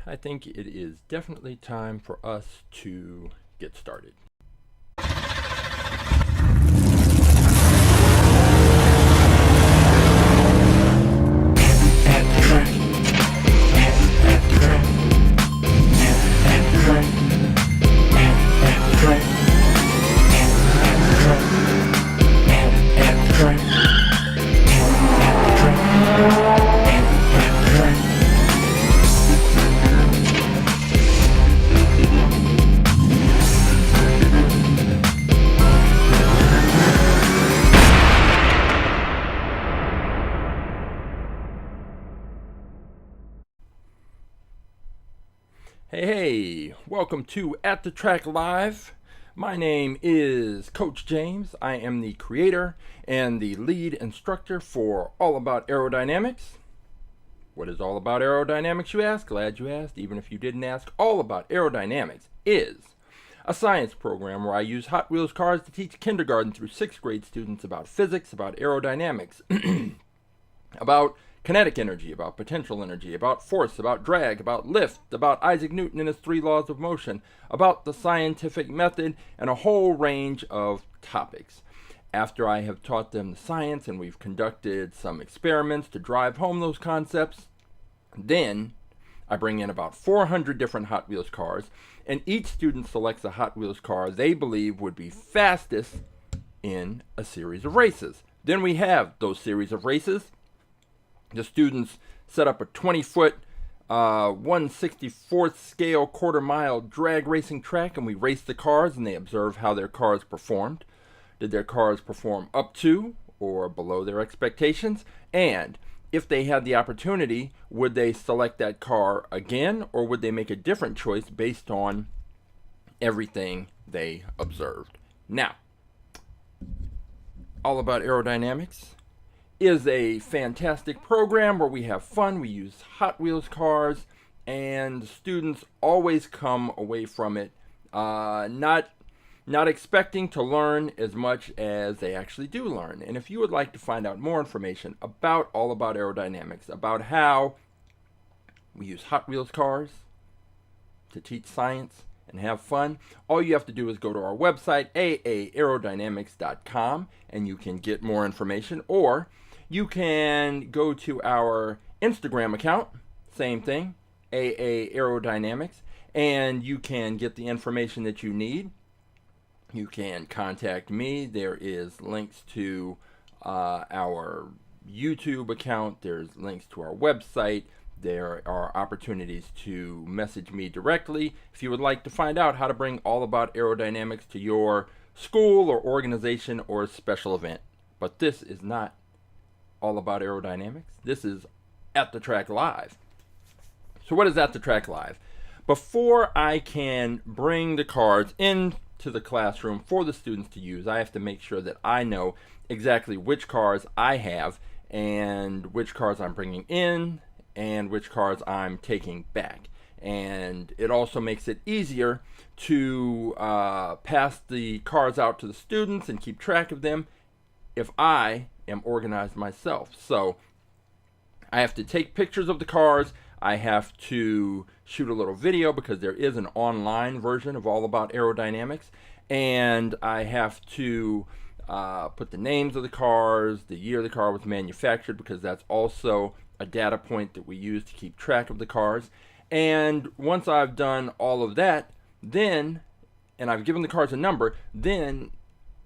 I think it is definitely time for us to get started. Hey, welcome to At the Track Live. My name is Coach James. I am the creator and the lead instructor for All About Aerodynamics. What is All About Aerodynamics, you ask? Glad you asked, even if you didn't ask. All About Aerodynamics is a science program where I use Hot Wheels cars to teach kindergarten through 6th grade students about physics, about aerodynamics, about kinetic energy, about potential energy, about force, about drag, about lift, about Isaac Newton and his 3 laws of motion, about the scientific method, and a whole range of topics. After I have taught them the science and we've conducted some experiments to drive home those concepts, then I bring in about 400 different Hot Wheels cars, and each student selects a Hot Wheels car they believe would be fastest in a series of races. Then we have those series of races. The students set up a 20-foot, 1/64th scale quarter-mile drag racing track, and we race the cars, and they observe how their cars performed. Did their cars perform up to or below their expectations? And if they had the opportunity, would they select that car again, or would they make a different choice based on everything they observed? Now, All About Aerodynamics is a fantastic program where we have fun. We use Hot Wheels cars, and students always come away from it not expecting to learn as much as they actually do learn. And if you would like to find out more information about All About Aerodynamics, about how we use Hot Wheels cars to teach science and have fun, all you have to do is go to our website, aaerodynamics.com, and you can get more information, or you can go to our Instagram account, same thing, AA Aerodynamics, and you can get the information that you need. You can contact me. There is links to our YouTube account. There's links to our website. There are opportunities to message me directly if you would like to find out how to bring All About Aerodynamics to your school or organization or special event. But this is not All About Aerodynamics. This is At the Track Live. So what is At the Track Live? Before I can bring the cars into the classroom for the students to use, I have to make sure that I know exactly which cars I have and which cars I'm bringing in and which cars I'm taking back. And it also makes it easier to pass the cars out to the students and keep track of them if I am organized myself. So I have to take pictures of the cars. I have to shoot a little video because there is an online version of All About Aerodynamics, and I have to put the names of the cars, the year the car was manufactured, because that's also a data point that we use to keep track of the cars. And once I've done all of that, then, and I've given the cars a number, then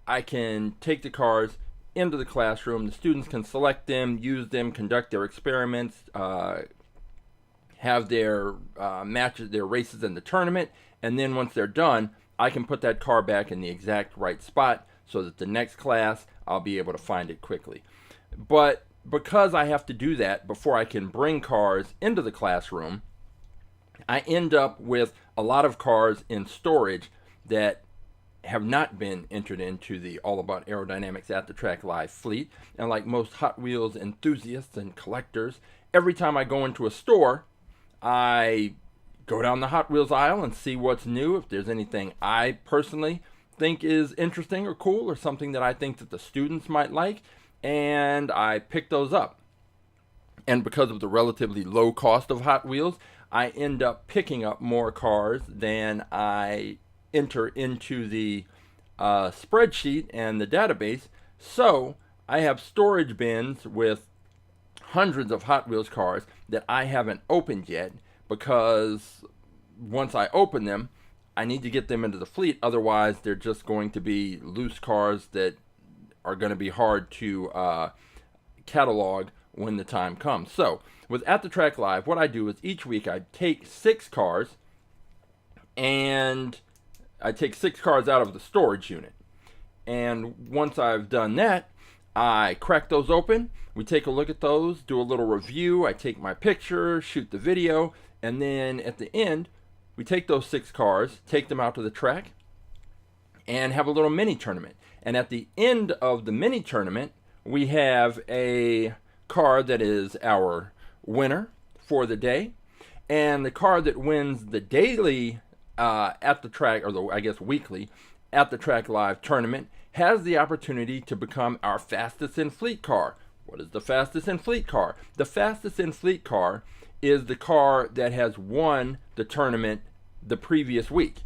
I can take the cars into the classroom. The students can select them, use them, conduct their experiments, have their matches, their races in the tournament, and then once they're done, I can put that car back in the exact right spot so that the next class I'll be able to find it quickly. But because I have to do that before I can bring cars into the classroom, I end up with a lot of cars in storage that have not been entered into the All About Aerodynamics At the Track Live fleet. And like most Hot Wheels enthusiasts and collectors, every time I go into a store, I go down the Hot Wheels aisle and see what's new, if there's anything I personally think is interesting or cool, or something that I think that the students might like, and I pick those up. And because of the relatively low cost of Hot Wheels, I end up picking up more cars than I enter into the spreadsheet and the database. So I have storage bins with hundreds of Hot Wheels cars that I haven't opened yet, because once I open them, I need to get them into the fleet. Otherwise, they're just going to be loose cars that are going to be hard to catalog when the time comes. So with At The Track Live, what I do is each week I take 6 cars, and I take 6 cars out of the storage unit. And once I've done that, I crack those open. We take a look at those, do a little review. I take my picture, shoot the video, and then at the end, we take those 6 cars, take them out to the track, and have a little mini tournament. And at the end of the mini tournament, we have a car that is our winner for the day, and the car that wins the daily at the track, or I guess weekly, At The Track Live tournament has the opportunity to become our fastest in fleet car. What is the fastest in fleet car? The fastest in fleet car is the car that has won the tournament the previous week,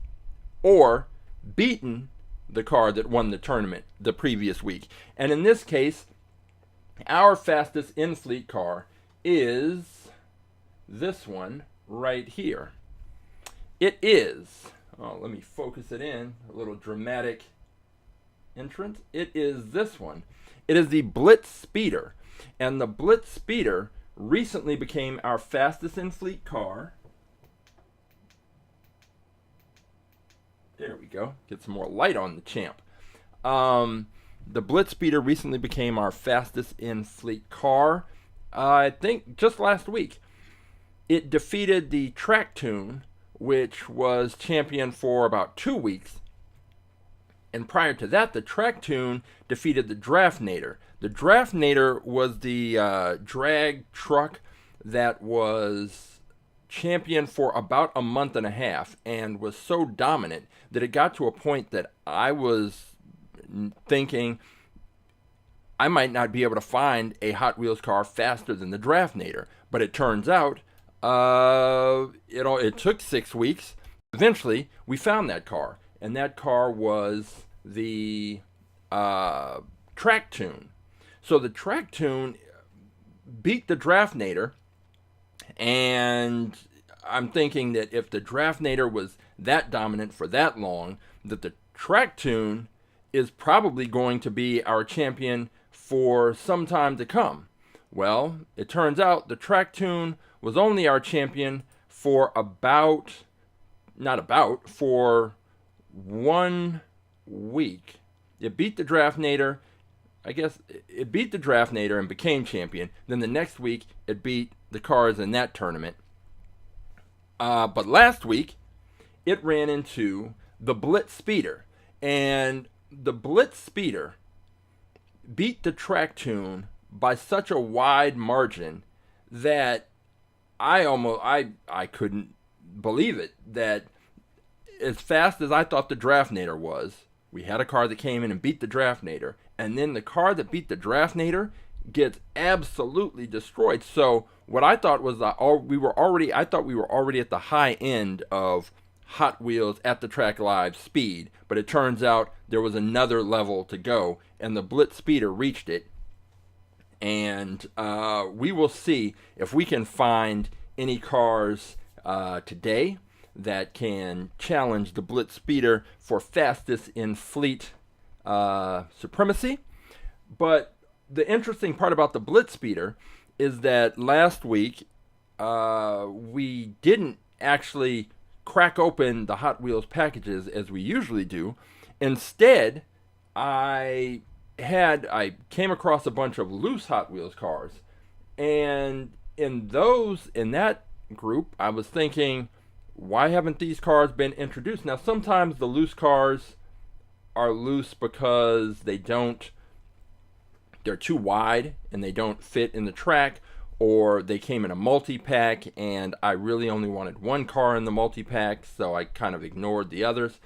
or beaten the car that won the tournament the previous week. And in this case, our fastest in fleet car is this one right here. It is, let me focus it in, a little dramatic entrance. It is this one. It is the Blitz Speeder. And the Blitz Speeder recently became our fastest in fleet car. There we go. Get some more light on the champ. The Blitz Speeder recently became our fastest in fleet car. I think just last week. It defeated the Track Tune, which was champion for about 2 weeks. And prior to that, the Track Tune defeated the Draftnator. The Draftnator was the drag truck that was champion for about a month and a half, and was so dominant that it got to a point that I was thinking I might not be able to find a Hot Wheels car faster than the Draftnator. But it turns out it took 6 weeks. Eventually, we found that car, and that car was the Track Tune. So the Track Tune beat the Draftnator, and I'm thinking that if the Draftnator was that dominant for that long, that the Track Tune is probably going to be our champion for some time to come. Well, it turns out the Track Tune was only our champion for for 1 week. It beat the Draftnator. I guess it beat the Draftnator and became champion. Then the next week, it beat the cars in that tournament. But last week, it ran into the Blitz Speeder. And the Blitz Speeder beat the Track Tune by such a wide margin that I couldn't believe it. That as fast as I thought the Draftnator was, we had a car that came in and beat the Draftnator, and then the car that beat the Draftnator gets absolutely destroyed. So what I thought was I thought we were already at the high end of Hot Wheels At The Track Live speed, but it turns out there was another level to go, and the Blitz Speeder reached it. And we will see if we can find any cars today that can challenge the Blitz Speeder for fastest in fleet supremacy. But the interesting part about the Blitz Speeder is that last week we didn't actually crack open the Hot Wheels packages as we usually do. Instead, I came across a bunch of loose Hot Wheels cars, and in that group, I was thinking, why haven't these cars been introduced? Now, sometimes the loose cars are loose because they're too wide and they don't fit in the track, or they came in a multi-pack and I really only wanted one car in the multi-pack, so I kind of ignored the others.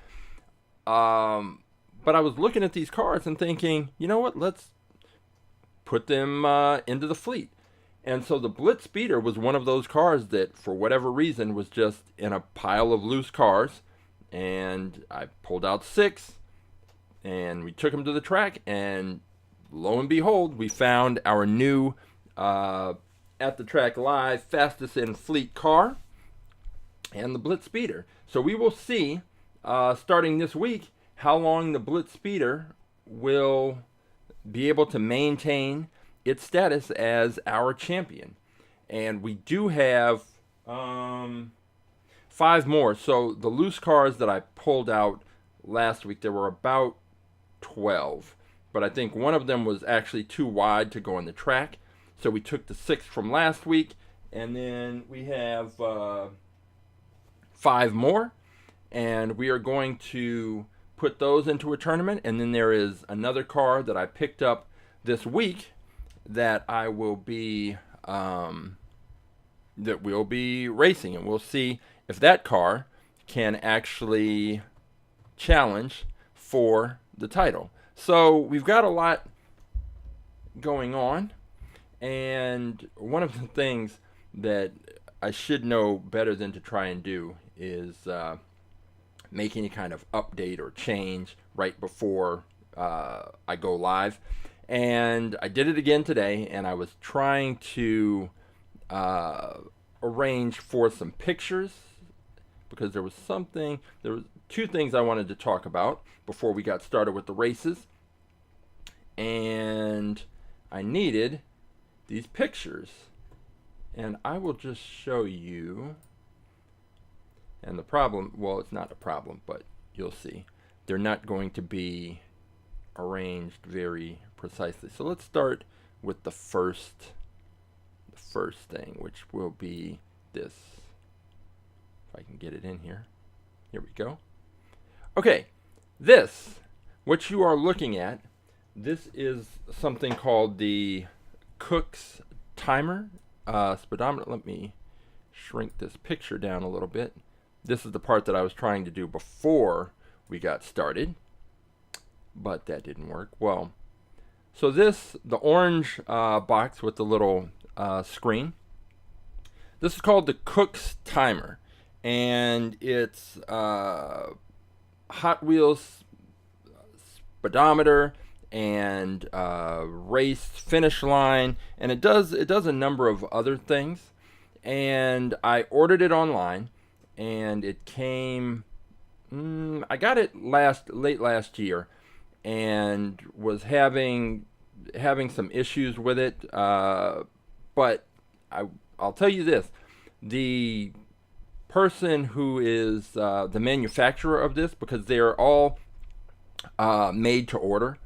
But I was looking at these cars and thinking, you know what, let's put them into the fleet. And so the Blitz Speeder was one of those cars that, for whatever reason, was just in a pile of loose cars. And I pulled out 6, and we took them to the track, and lo and behold, we found our new At the Track Live fastest in fleet car, and the Blitz Speeder. So we will see, starting this week, how long the Blitz Speeder will be able to maintain its status as our champion. And we do have 5 more. So the loose cars that I pulled out last week, there were about 12. But I think one of them was actually too wide to go on the track. So we took the 6 from last week. And then we have 5 more. And we are going to put those into a tournament. And then there is another car that I picked up this week that I will be racing, and we'll see if that car can actually challenge for the title. So we've got a lot going on, and one of the things that I should know better than to try and do is make any kind of update or change right before I go live. And I did it again today, and I was trying to arrange for some pictures, because there was 2 things I wanted to talk about before we got started with the races. And I needed these pictures. And I will just show you. And the problem, well, it's not a problem, but you'll see. They're not going to be arranged very precisely. So let's start with the first thing, which will be this. If I can get it in here. Here we go. Okay, what you are looking at, this is something called the Cook's timer speedometer. Let me shrink this picture down a little bit. This is the part that I was trying to do before we got started, but that didn't work. Well, so the orange box with the little screen, this is called the Cook's timer, and it's Hot Wheels speedometer and race finish line, and it does a number of other things. And I ordered it online, and it came. I got it late last year, and was having some issues with it. But I'll tell you this: the person who is the manufacturer of this, because they're all made to order,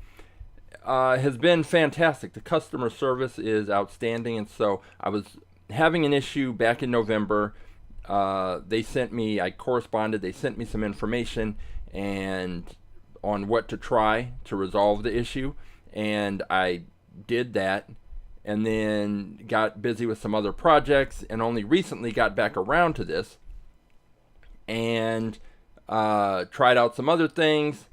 has been fantastic. The customer service is outstanding, and so I was having an issue back in November. I corresponded, they sent me some information and on what to try to resolve the issue, and I did that, and then got busy with some other projects, and only recently got back around to this, and tried out some other things,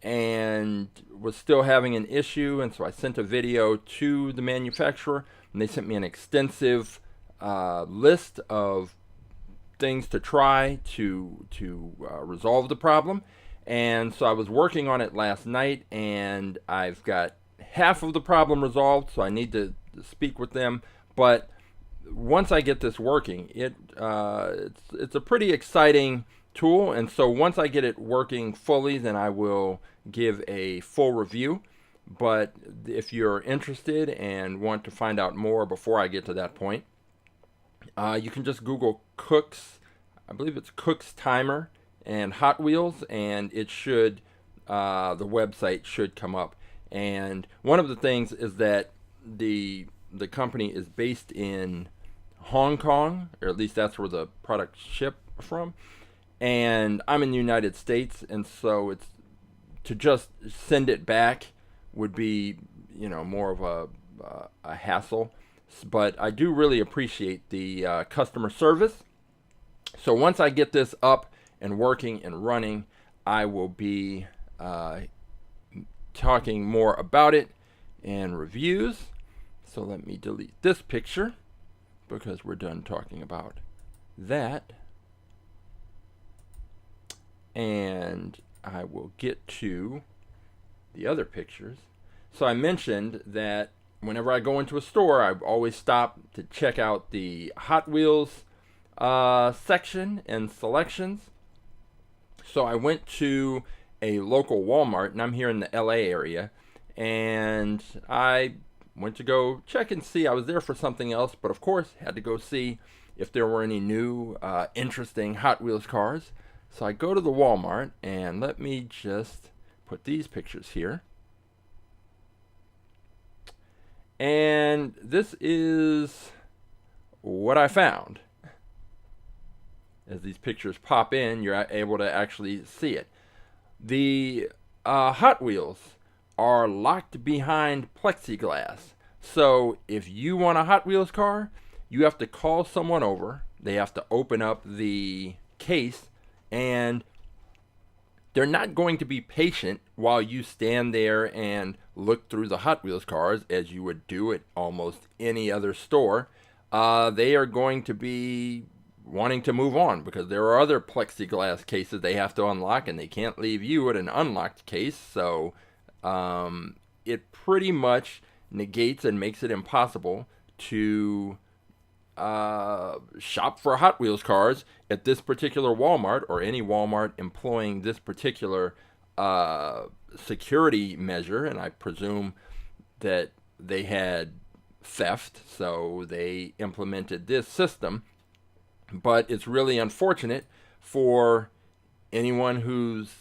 and was still having an issue. And so I sent a video to the manufacturer, and they sent me an extensive list of things to try to resolve the problem. And so I was working on it last night, and I've got half of the problem resolved, so I need to speak with them. But once I get this working, it's a pretty exciting tool, and so once I get it working fully, then I will give a full review. But if you're interested and want to find out more before I get to that point, you can just Google Cook's, I believe it's Cook's timer and Hot Wheels, and it should, the website should come up. And one of the things is that the company is based in Hong Kong, or at least that's where the products ship from. And I'm in the United States, and so it's to just send it back would be, more of a hassle. But I do really appreciate the customer service. So once I get this up and working and running, I will be talking more about it and reviews. So let me delete this picture. because we're done talking about that. And I will get to the other pictures. So I mentioned that whenever I go into a store, I always stop to check out the Hot Wheels section and selections. So I went to a local Walmart, and I'm here in the LA area, and I went to go check and see. I was there for something else, but of course had to go see if there were any new interesting Hot Wheels cars. So I go to the Walmart, and let me just put these pictures here. And this is what I found. As these pictures pop in, you're able to actually see it. The Hot Wheels are locked behind plexiglass. So if you want a Hot Wheels car, you have to call someone over. They have to open up the case, and they're not going to be patient while you stand there and look through the Hot Wheels cars as you would do at almost any other store. They are going to be wanting to move on because there are other plexiglass cases they have to unlock, and they can't leave you at an unlocked case. So it pretty much negates and makes it impossible to shop for Hot Wheels cars at this particular Walmart, or any Walmart employing this particular security measure. And I presume that they had theft, so they implemented this system. But it's really unfortunate for anyone who's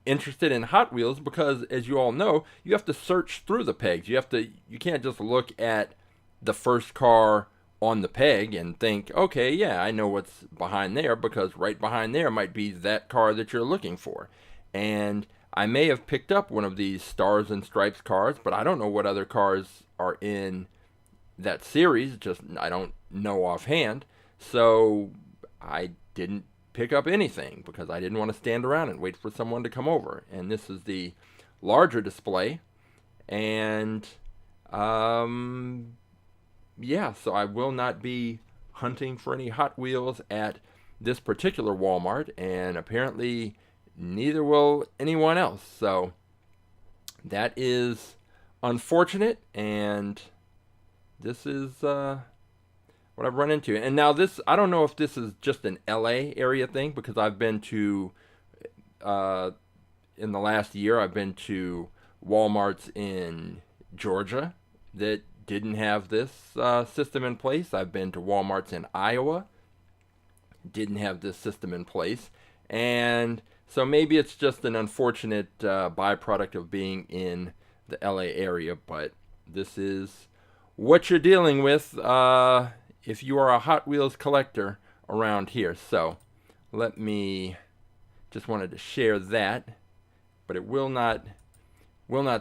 interested in Hot Wheels, because as you all know, you have to search through the pegs. You can't just look at the first car on the peg and think, okay, yeah, I know what's behind there, because right behind there might be that car that you're looking for. And I may have picked up one of these Stars and Stripes cars, but I don't know what other cars are in that series. Just I don't know offhand. So I didn't pick up anything because I didn't want to stand around and wait for someone to come over. And this is the larger display. And yeah, so I will not be hunting for any Hot Wheels at this particular Walmart, and apparently neither will anyone else. So that is unfortunate, and this is what I've run into. And now this, I don't know if this is just an LA area thing, because I've been to, in the last year, I've been to Walmarts in Georgia that didn't have this system in place. I've been to Walmarts in Iowa, didn't have this system in place. And so maybe it's just an unfortunate byproduct of being in the LA area, but this is what you're dealing with if you are a Hot Wheels collector around here. So let me, just wanted to share that, but it will not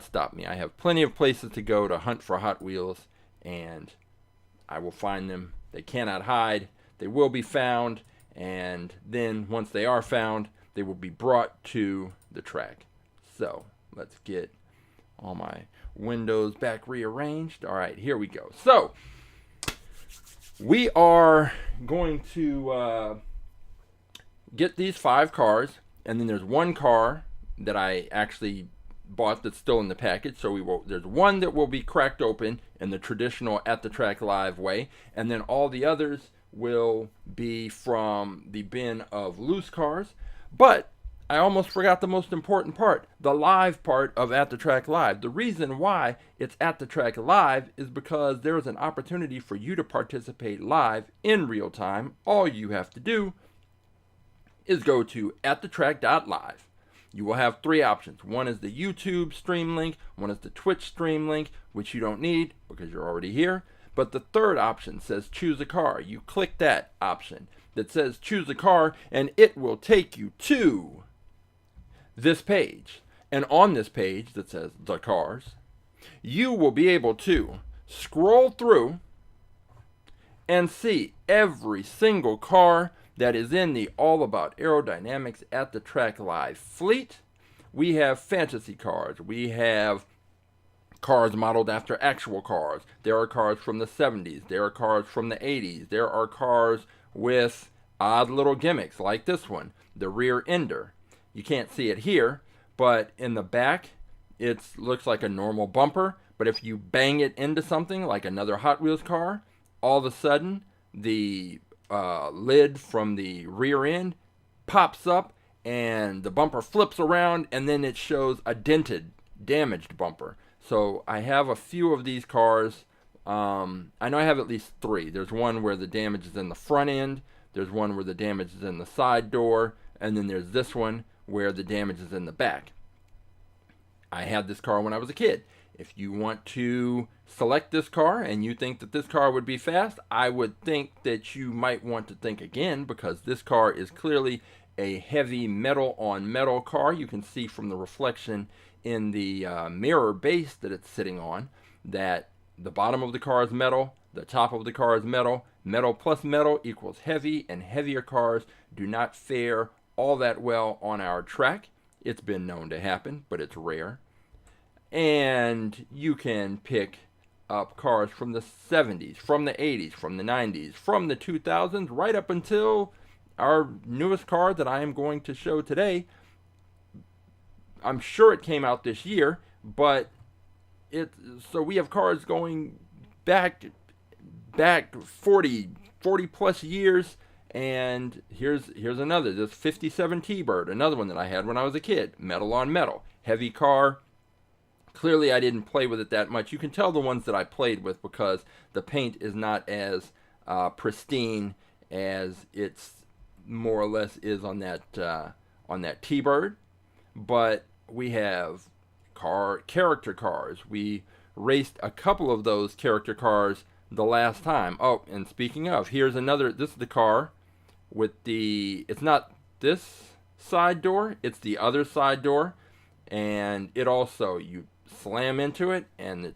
stop me. I have plenty of places to go to hunt for Hot Wheels, and I will find them. They cannot hide. They will be found, and then once they are found, they will be brought to the track. So let's get all my windows back rearranged. All right, here we go. So we are going to get these 5 cars, and then there's one car that I actually bought that's still in the package. So there's one that will be cracked open in the traditional AtTheTrack.live way, and then all the others will be from the bin of loose cars. But I almost forgot the most important part, the live part of AtTheTrack.live. The reason why it's AtTheTrack.live is because there is an opportunity for you to participate live in real time. All you have to do is go to AtTheTrack.live. You will have 3 options. One is the YouTube stream link, one is the Twitch stream link, which you don't need because you're already here. But the third option says choose a car. You click that option that says choose a car, and it will take you to this page. And on this page that says the cars, you will be able to scroll through and see every single car that is in the All About Aerodynamics AtTheTrack.live fleet. We have fantasy cars, we have cars modeled after actual cars. There are cars from the 70s. There are cars from the 80s. There are cars with odd little gimmicks like this one, the rear ender. You can't see it here, but in the back, it looks like a normal bumper. But if you bang it into something like another Hot Wheels car, all of a sudden, the lid from the rear end pops up and the bumper flips around, and then it shows a dented, damaged bumper. So I have a few of these cars. I know I have at least 3. There's one where the damage is in the front end. There's one where the damage is in the side door. And then there's this one where the damage is in the back. I had this car when I was a kid. If you want to select this car and you think that this car would be fast, I would think that you might want to think again, because this car is clearly a heavy metal on metal car. You can see from the reflection in the mirror base that it's sitting on that the bottom of the car is metal, the top of the car is metal. Metal plus metal equals heavy, and heavier cars do not fare all that well on our track. It's been known to happen, but it's rare. And you can pick up cars from the 70s, from the 80s, from the 90s, from the 2000s, right up until our newest car that I am going to show today. I'm sure it came out this year, but so we have cars going back 40 plus years. And here's another, this 57 T-Bird, another one that I had when I was a kid, metal on metal, heavy car. Clearly, I didn't play with it that much. You can tell the ones that I played with because the paint is not as pristine as it's more or less is on that T-Bird. But we have character cars. We raced a couple of those character cars the last time. Oh, and speaking of, here's another. This is the car with it's not this side door, it's the other side door. And it also, you slam into it and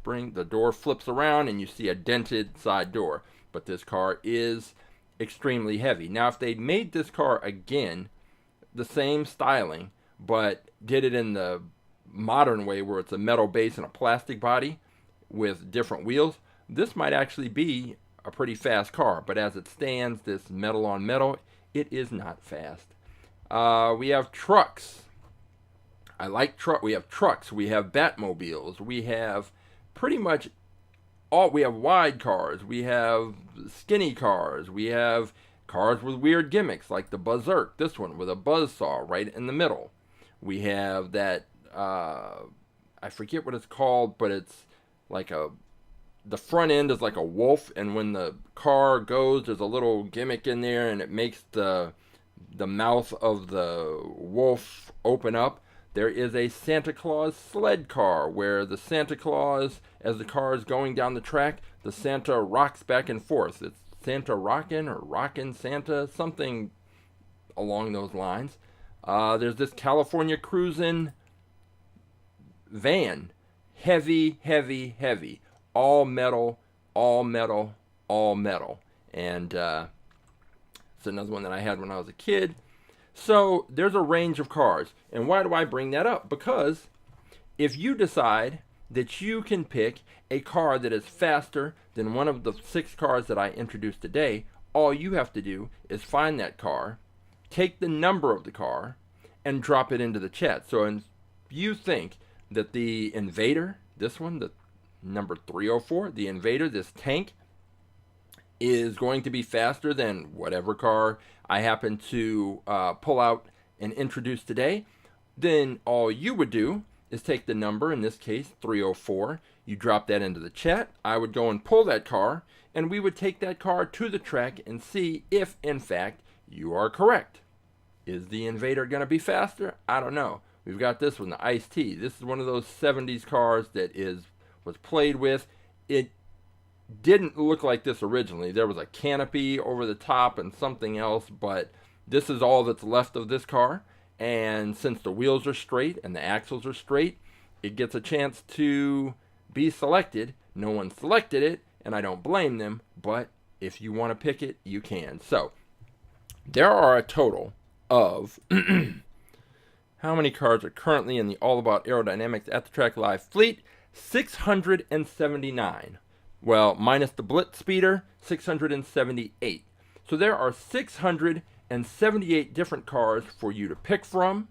the door flips around and you see a dented side door. But this car is extremely heavy. Now, if they made this car again, the same styling, but did it in the modern way where it's a metal base and a plastic body with different wheels, this might actually be a pretty fast car. But as it stands, this metal on metal, it is not fast. We have trucks. We have trucks, we have Batmobiles, we have pretty much we have wide cars, we have skinny cars, we have cars with weird gimmicks like the Berserk, this one with a buzzsaw right in the middle. We have that, I forget what it's called, but it's like the front end is like a wolf, and when the car goes, there's a little gimmick in there, and it makes the mouth of the wolf open up. There is a Santa Claus sled car where the Santa Claus, as the car is going down the track, the Santa rocks back and forth. It's Santa rockin' or rockin' Santa, something along those lines. There's this California cruisin' van. Heavy, heavy, heavy. All metal, all metal, all metal. And it's another one that I had when I was a kid. So there's a range of cars. And why do I bring that up? Because if you decide that you can pick a car that is faster than one of the 6 cars that I introduced today, all you have to do is find that car, take the number of the car, and drop it into the chat. So if you think that the Invader, this one, the number 304, the Invader, this tank, is going to be faster than whatever car I happen to pull out and introduce today, then all you would do is take the number, in this case 304, you drop that into the chat. I would go and pull that car, and we would take that car to the track and see if in fact you are correct. Is the Invader going to be faster? I don't know. We've got this one, the Ice-T. This is one of those 70s cars that was played with. It didn't look like this originally. There was a canopy over the top and something else, but this is all that's left of this car. And since the wheels are straight and the axles are straight, it gets a chance to be selected. No one selected it, and I don't blame them, but if you want to pick it, you can. So there are a total of how many cars are currently in the All About Aerodynamics at the Track Live fleet? 679. Well, minus the Blitz Speeder, 678. So there are 678 different cars for you to pick from.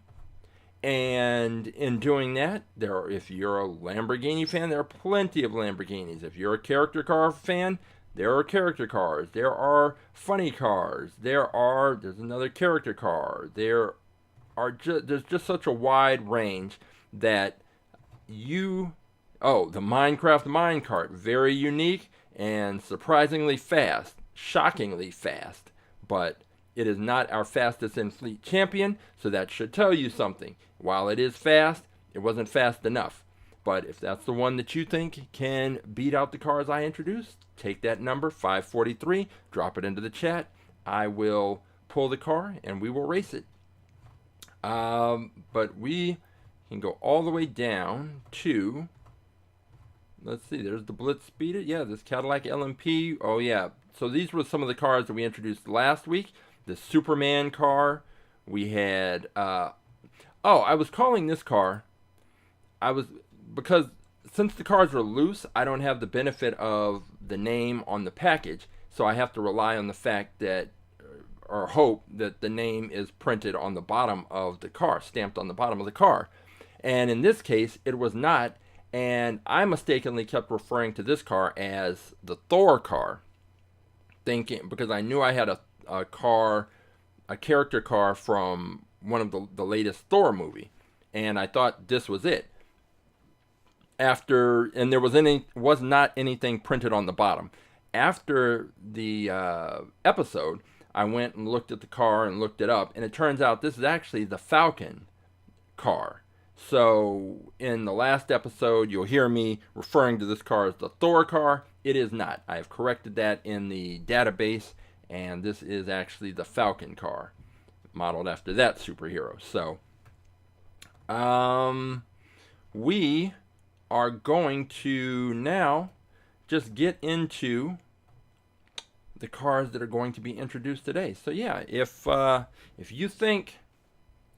And in doing that, if you're a Lamborghini fan, there are plenty of Lamborghinis. If you're a character car fan, there are character cars. There are funny cars. There's another character car. There's just such a wide range that the Minecraft minecart, very unique and surprisingly fast, shockingly fast, but it is not our fastest in fleet champion, so that should tell you something. While it is fast, it wasn't fast enough. But if that's the one that you think can beat out the cars I introduced, take that number, 543, drop it into the chat. I will pull the car and we will race it. But we can go all the way down to, let's see, there's the Blitz Speeder. Yeah, this Cadillac LMP. Oh, yeah. So these were some of the cars that we introduced last week. The Superman car. We had, I was calling this car, because since the cars are loose, I don't have the benefit of the name on the package. So I have to rely on the fact that, or hope that the name is printed on the bottom of the car, stamped on the bottom of the car. And in this case, it was not. And I mistakenly kept referring to this car as the Thor car, thinking, because I knew I had a character car from one of the latest Thor movie, and I thought this was it. And there was not anything printed on the bottom. After the episode, I went and looked at the car and looked it up, and it turns out this is actually the Falcon car. So in the last episode, you'll hear me referring to this car as the Thor car. It is not. I have corrected that in the database, and this is actually the Falcon car, modeled after that superhero. So we are going to now just get into the cars that are going to be introduced today. So yeah, if you think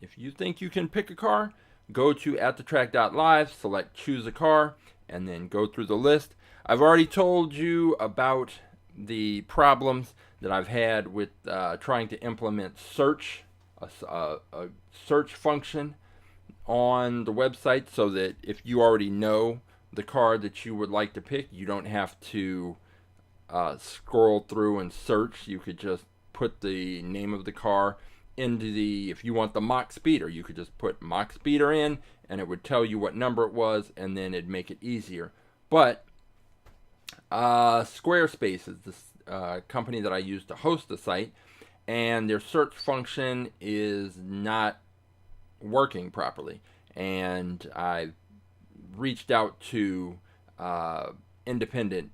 you can pick a car, go to AtTheTrack.live, select choose a car, and then go through the list. I've already told you about the problems that I've had with trying to implement search, a search function on the website, so that if you already know the car that you would like to pick, you don't have to scroll through and search. You could just put the name of the car into if you want the Mach Speeder, you could just put Mach Speeder in, and it would tell you what number it was, and then it'd make it easier. But Squarespace is this company that I use to host the site, and their search function is not working properly. And I reached out to independent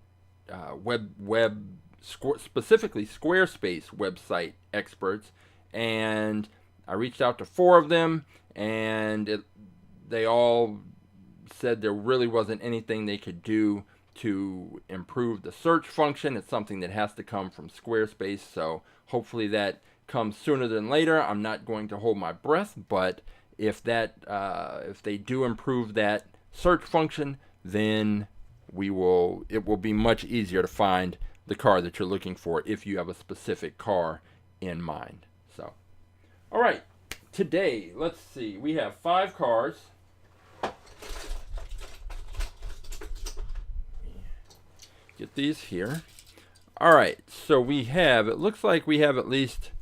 specifically Squarespace website experts, and I reached out to 4 of them, and they all said there really wasn't anything they could do to improve the search function. It's something that has to come from Squarespace, so hopefully that comes sooner than later. I'm not going to hold my breath, but if they do improve that search function, then it will be much easier to find the car that you're looking for if you have a specific car in mind. So, all right, today, let's see, we have 5 cars. Get these here. All right, so it looks like we have at least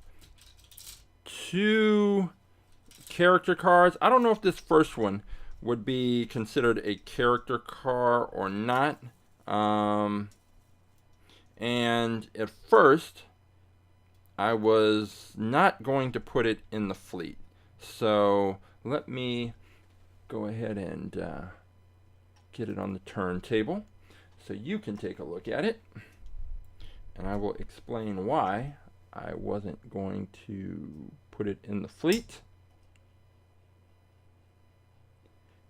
2 character cars. I don't know if this first one would be considered a character car or not. And at first, I was not going to put it in the fleet. So let me go ahead and get it on the turntable so you can take a look at it. And I will explain why I wasn't going to put it in the fleet.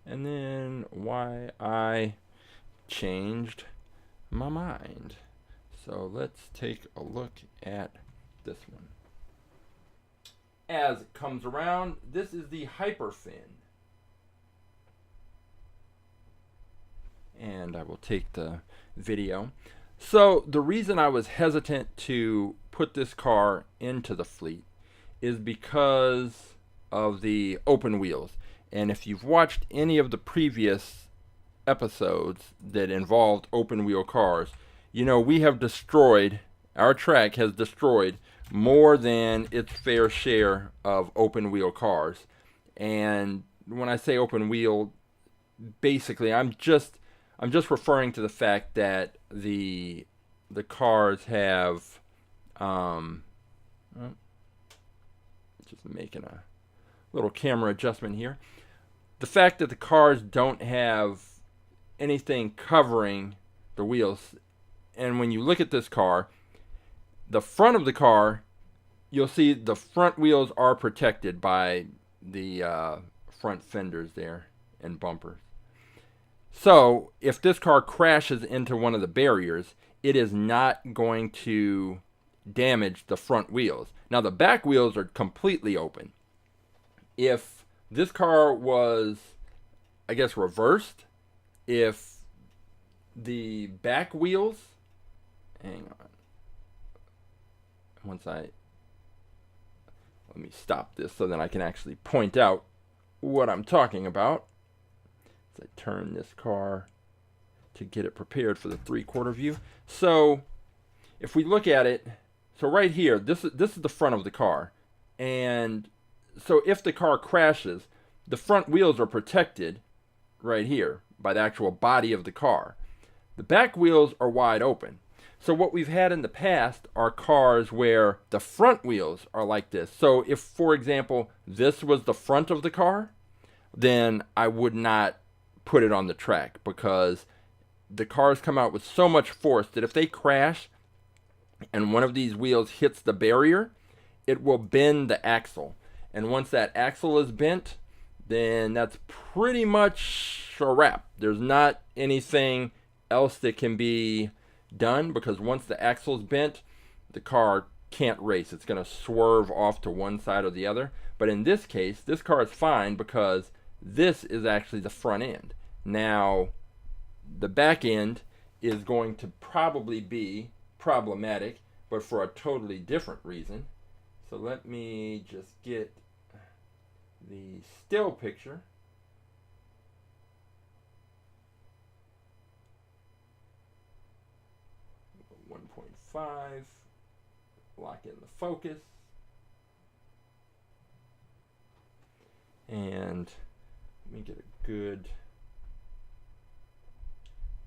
And then why I changed my mind. So let's take a look at this one. As it comes around, this is the Hyperfin. and I will take the video. So the reason I was hesitant to put this car into the fleet is because of the open wheels. And if you've watched any of the previous episodes that involved open wheel cars, you know we have destroyed, our track has destroyed more than its fair share of open wheel cars. And when I say open wheel, basically I'm just referring to the fact that the cars have just making a little camera adjustment here. The fact that the cars don't have anything covering the wheels, and when you look at this car, the front of the car, you'll see the front wheels are protected by the front fenders there and bumpers. So if this car crashes into one of the barriers, it is not going to damage the front wheels. Now the back wheels are completely open. If this car was, I guess, reversed, if the back wheels, hang on, let me stop this so that I can actually point out what I'm talking about. As I turn this car to get it prepared for the 3/4 view. So if we look at it, so right here, this is the front of the car. And so if the car crashes, the front wheels are protected right here by the actual body of the car. The back wheels are wide open. So what we've had in the past are cars where the front wheels are like this. So if, for example, this was the front of the car, then I would not put it on the track, because the cars come out with so much force that if they crash and one of these wheels hits the barrier, it will bend the axle. And once that axle is bent, then that's pretty much a wrap. There's not anything else that can be done, because once the axle is bent, the car can't race. It's going to swerve off to one side or the other. But in this case, this car is fine because this is actually the front end. Now, the back end is going to probably be problematic, but for a totally different reason. So let me just get the still picture. .5, lock in the focus, and let me get a good,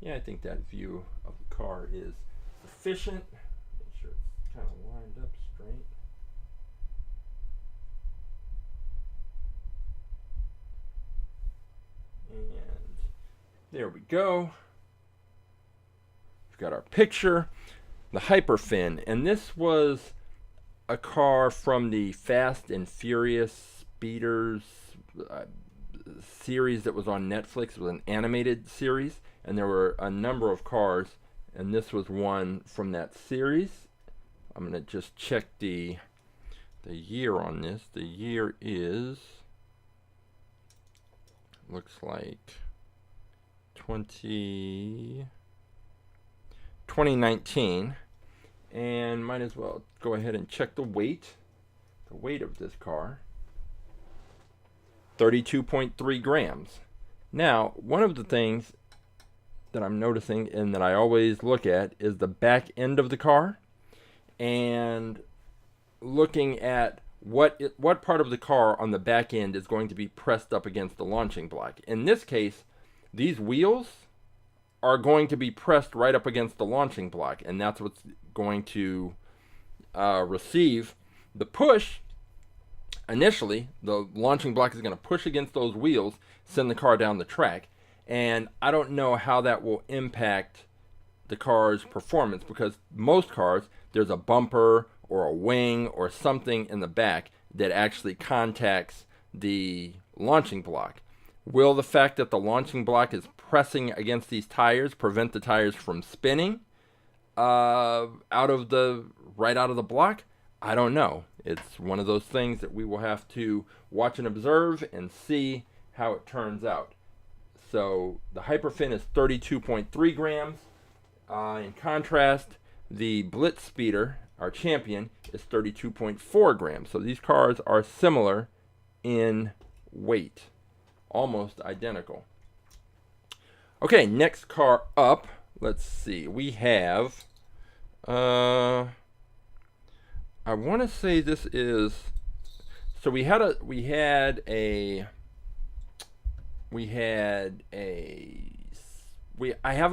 I think that view of the car is sufficient. Make sure it's kind of lined up straight. And there we go. We've got our picture, the Hyperfin, and this was a car from the Fast and Furious Speeders series that was on Netflix. It was an animated series, and there were a number of cars, and this was one from that series. I'm going to just check the year on this. The year is, looks like 2019, and might as well go ahead and check the weight of this car. 32.3 grams. Now, one of the things that I'm noticing and that I always look at is the back end of the car, and looking at what part of the car on the back end is going to be pressed up against the launching block. In this case, these wheels are going to be pressed right up against the launching block, and that's what's going to receive the push. Initially, the launching block is going to push against those wheels, send the car down the track, and I don't know how that will impact the car's performance, because most cars, there's a bumper or a wing or something in the back that actually contacts the launching block. Will the fact that the launching block is pressing against these tires prevent the tires from spinning right out of the block? I don't know. It's one of those things that we will have to watch and observe and see how it turns out. So the Hyperfin is 32.3 grams. In contrast, the Blitz Speeder, our champion, is 32.4 grams. So these cars are similar in weight, almost identical. Okay, next car up. Let's see. We have, I want to say this is. So I have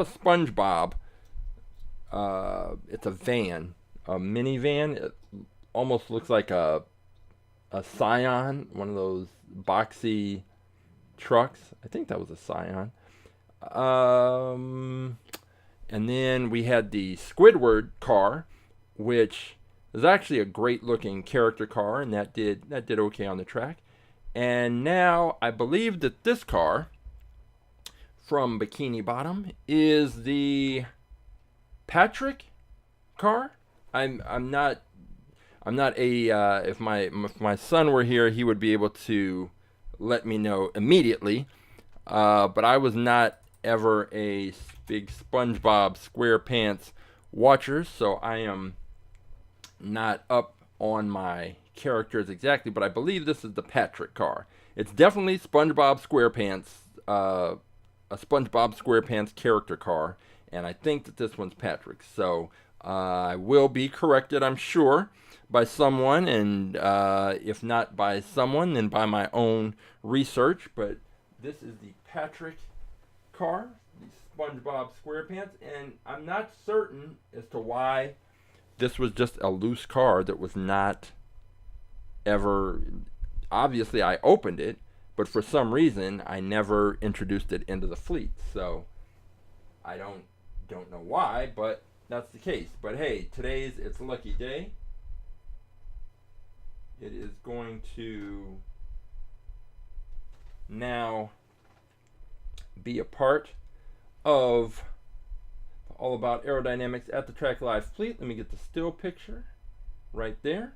a SpongeBob. It's a van, a minivan. It almost looks like a Scion, one of those boxy trucks. I think that was a Scion. And then we had the Squidward car, which is actually a great looking character car, and that did okay on the track. And now I believe that this car from Bikini Bottom is the Patrick car. I'm not a if my son were here, he would be able to let me know immediately. But I was not ever a big SpongeBob SquarePants watcher, so I am not up on my characters exactly, but I believe this is the Patrick car. It's definitely SpongeBob SquarePants, a SpongeBob SquarePants character car, and I think that this one's Patrick. So I will be corrected, I'm sure, by someone, and if not by someone, then by my own research. But this is the Patrick car, the SpongeBob SquarePants, and I'm not certain as to why this was just a loose car that was not ever. Obviously, I opened it, but for some reason, I never introduced it into the fleet. So I don't know why, but that's the case. But hey, it's a lucky day. It is going to now be a part of All About Aerodynamics at the Track Live fleet. Let me get the still picture right there,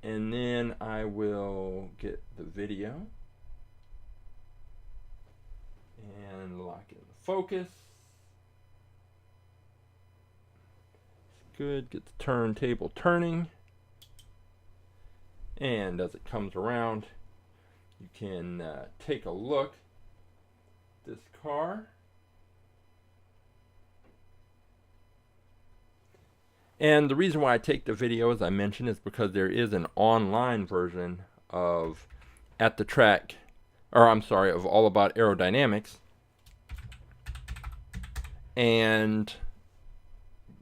and then I will get the video and lock in the focus. It's good. Get the turntable turning, and as it comes around, you can take a look at this car. And the reason why I take the video, as I mentioned, is because there is an online version of of All About Aerodynamics. And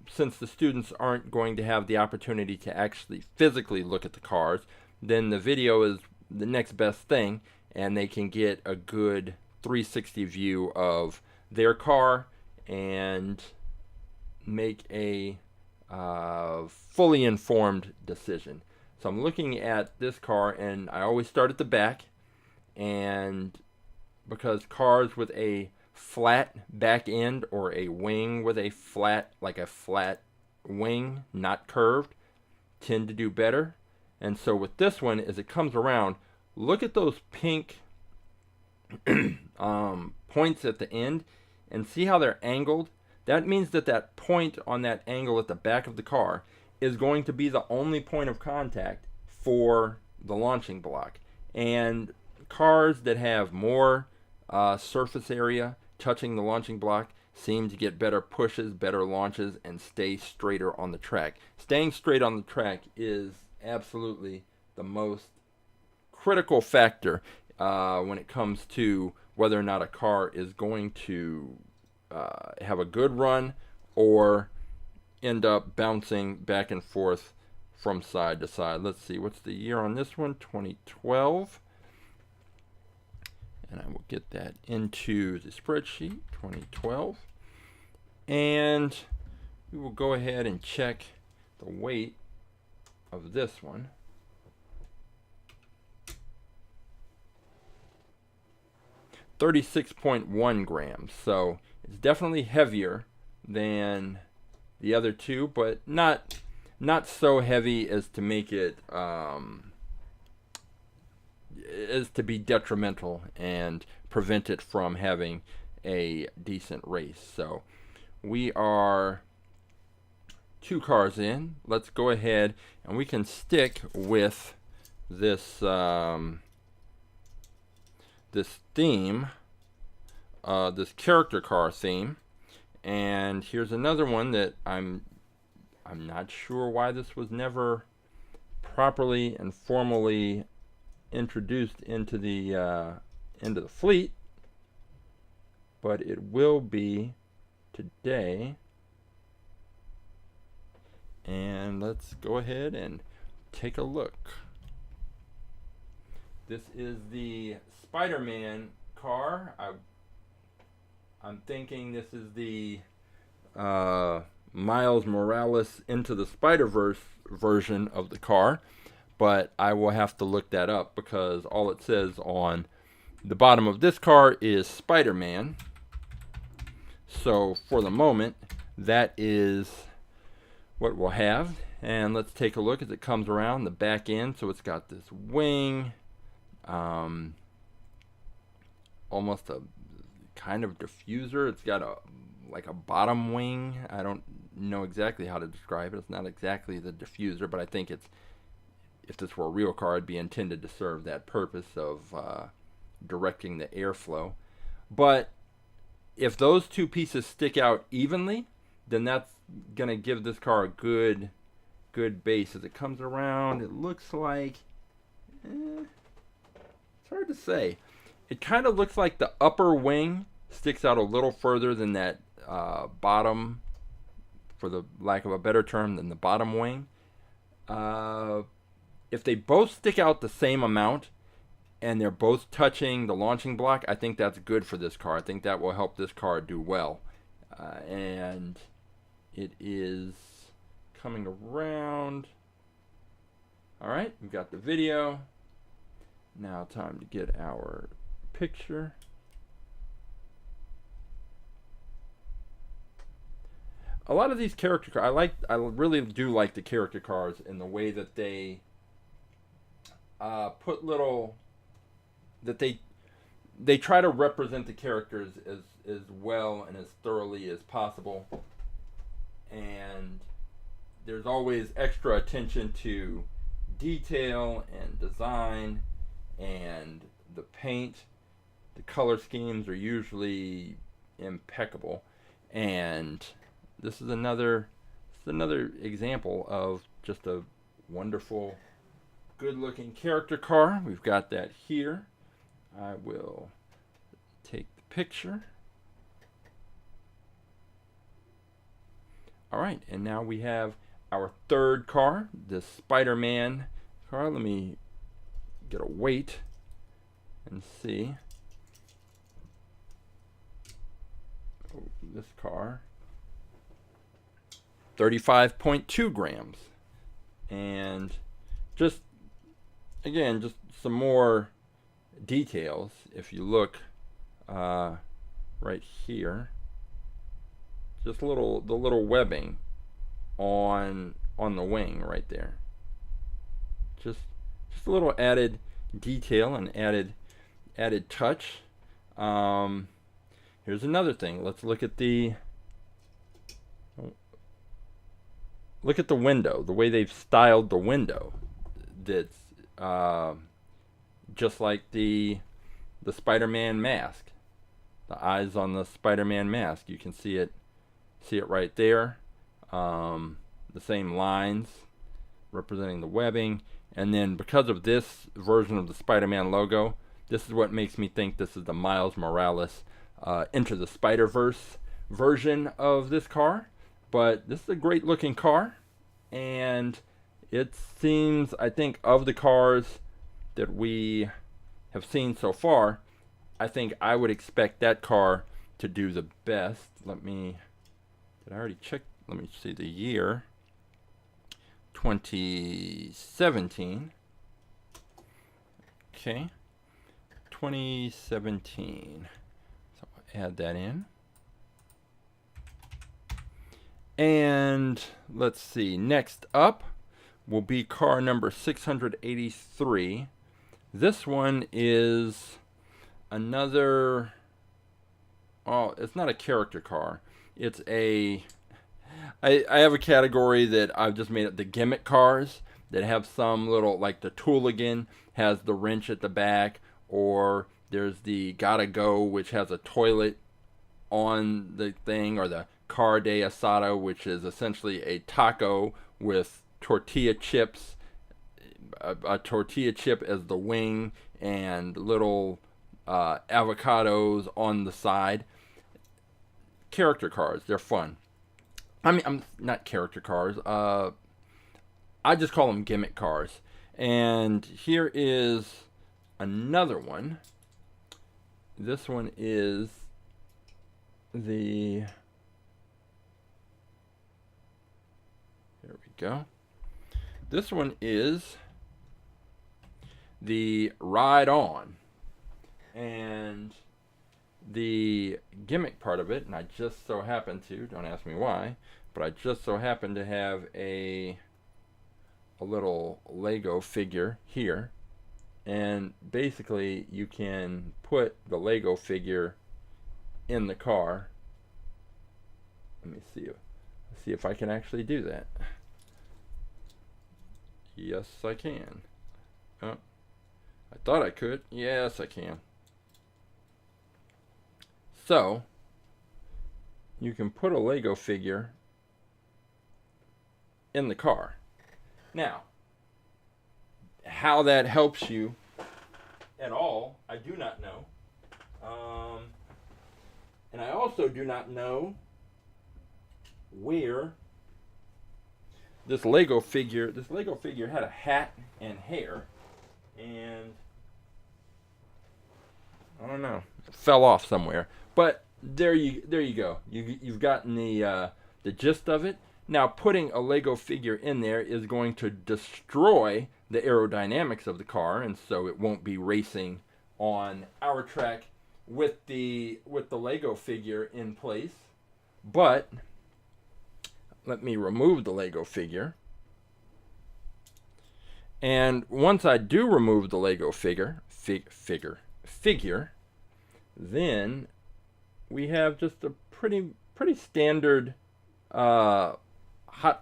since the students aren't going to have the opportunity to actually physically look at the cars, then the video is the next best thing, and they can get a good 360 view of their car and make a fully informed decision. So I'm looking at this car, and I always start at the back, and because cars with a flat back end or a wing with a flat wing, not curved, tend to do better. And so with this one, as it comes around, look at those pink points at the end and see how they're angled. That means that point on that angle at the back of the car is going to be the only point of contact for the launching block. And cars that have more surface area touching the launching block seem to get better pushes, better launches, and stay straighter on the track. Staying straight on the track is absolutely the most critical factor when it comes to whether or not a car is going to have a good run or end up bouncing back and forth from side to side. Let's see, what's the year on this one? 2012. And I will get that into the spreadsheet, 2012. And we will go ahead and check the weight of this one. $36.1 grams. So it's definitely heavier than the other two, but not so heavy as to make it as to be detrimental and prevent it from having a decent race. So we are 2 cars in. Let's go ahead and we can stick with this this theme, this character car theme. And here's another one that I'm not sure why this was never properly and formally introduced into the fleet, but it will be today. And let's go ahead and take a look. This is the Spider-Man car. I'm thinking this is the Miles Morales Into the Spider-Verse version of the car, but I will have to look that up because all it says on the bottom of this car is Spider-Man. So for the moment, that is what we'll have. And let's take a look as it comes around the back end. So it's got this wing, almost a kind of diffuser. It's got like a bottom wing. I don't know exactly how to describe it. It's not exactly the diffuser, but I think it's, if this were a real car, it'd be intended to serve that purpose of directing the airflow. But if those two pieces stick out evenly, then that's gonna give this car a good base. As it comes around, it looks like it's hard to say. It kind of looks like the upper wing sticks out a little further than that bottom, for the lack of a better term, than the bottom wing. If they both stick out the same amount and they're both touching the launching block, I think that's good for this car. I think that will help this car do well. And it is coming around. All right, we've got the video. Now time to get our picture. A lot of these character cars, I really do like the character cars in the way that they put little, that they try to represent the characters as well and as thoroughly as possible. And there's always extra attention to detail and design, and the paint, the color schemes are usually impeccable. And this is another example of just a wonderful, good-looking character car. We've got that here. I will take the picture. All right, and now we have our third car, the Spider-Man car. Let me get a weight and see. Oh, this car, 35.2 grams. And just, again, just some more details. If you look right here, just the little webbing on the wing right there. Just a little added detail and added touch. Here's another thing. Let's look at the window. The way they've styled the window. That's just like the Spider-Man mask. The eyes on the Spider-Man mask. You can see it right there. The same lines representing the webbing. And then because of this version of the Spider-Man logo, this is what makes me think this is the Miles Morales Into the Spider-Verse version of this car. But this is a great looking car, and it seems, I think, of the cars that we have seen so far, I think I would expect that car to do the best. Did I already check? Let me see the year. 2017. Okay. 2017. So I'll add that in. And let's see. Next up will be car number 683. This one is another, oh, it's not a character car. It's a, I have a category that I've just made up, the gimmick cars that have some little, like the Tooligan has the wrench at the back, or there's the Gotta Go, which has a toilet on the thing, or the Car de Asada, which is essentially a taco with tortilla chips, a tortilla chip as the wing, and little avocados on the side. Character cars, they're fun. I mean, I'm not character cars. I just call them gimmick cars. And here is another one. This one is the, there we go. This one is the Ride On. And the gimmick part of it, and I just so happen to, don't ask me why, but I just so happen to have a little Lego figure here. And basically you can put the Lego figure in the car. Let me see if I can actually do that. Yes, I can. Oh, I thought I could. Yes, I can. So, you can put a Lego figure in the car. Now, how that helps you at all, I do not know. And I also do not know where this Lego figure had a hat and hair, and I don't know, it fell off somewhere. But there you go. You've gotten the gist of it. Now, putting a Lego figure in there is going to destroy the aerodynamics of the car, and so it won't be racing on our track with the Lego figure in place. But let me remove the Lego figure. And once I do remove the Lego figure, then we have just a pretty standard Hot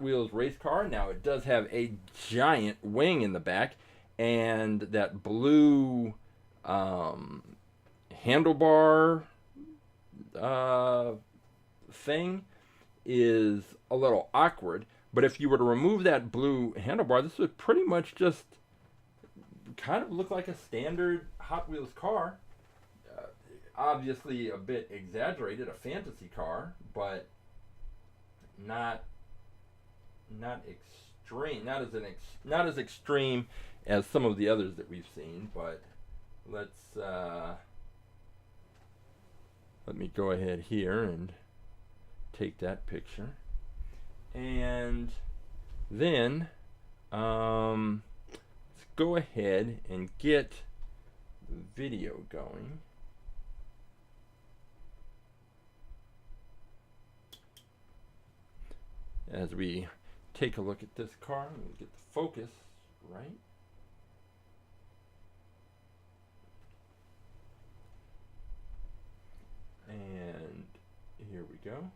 Wheels race car. Now, it does have a giant wing in the back, and that blue handlebar thing is a little awkward. But if you were to remove that blue handlebar, this would pretty much just kind of look like a standard Hot Wheels car. Obviously a bit exaggerated, a fantasy car, but not extreme, not as extreme as some of the others that we've seen. But let me go ahead here and take that picture, and then let's go ahead and get the video going. As we take a look at this car, and we get the focus right. And here we go.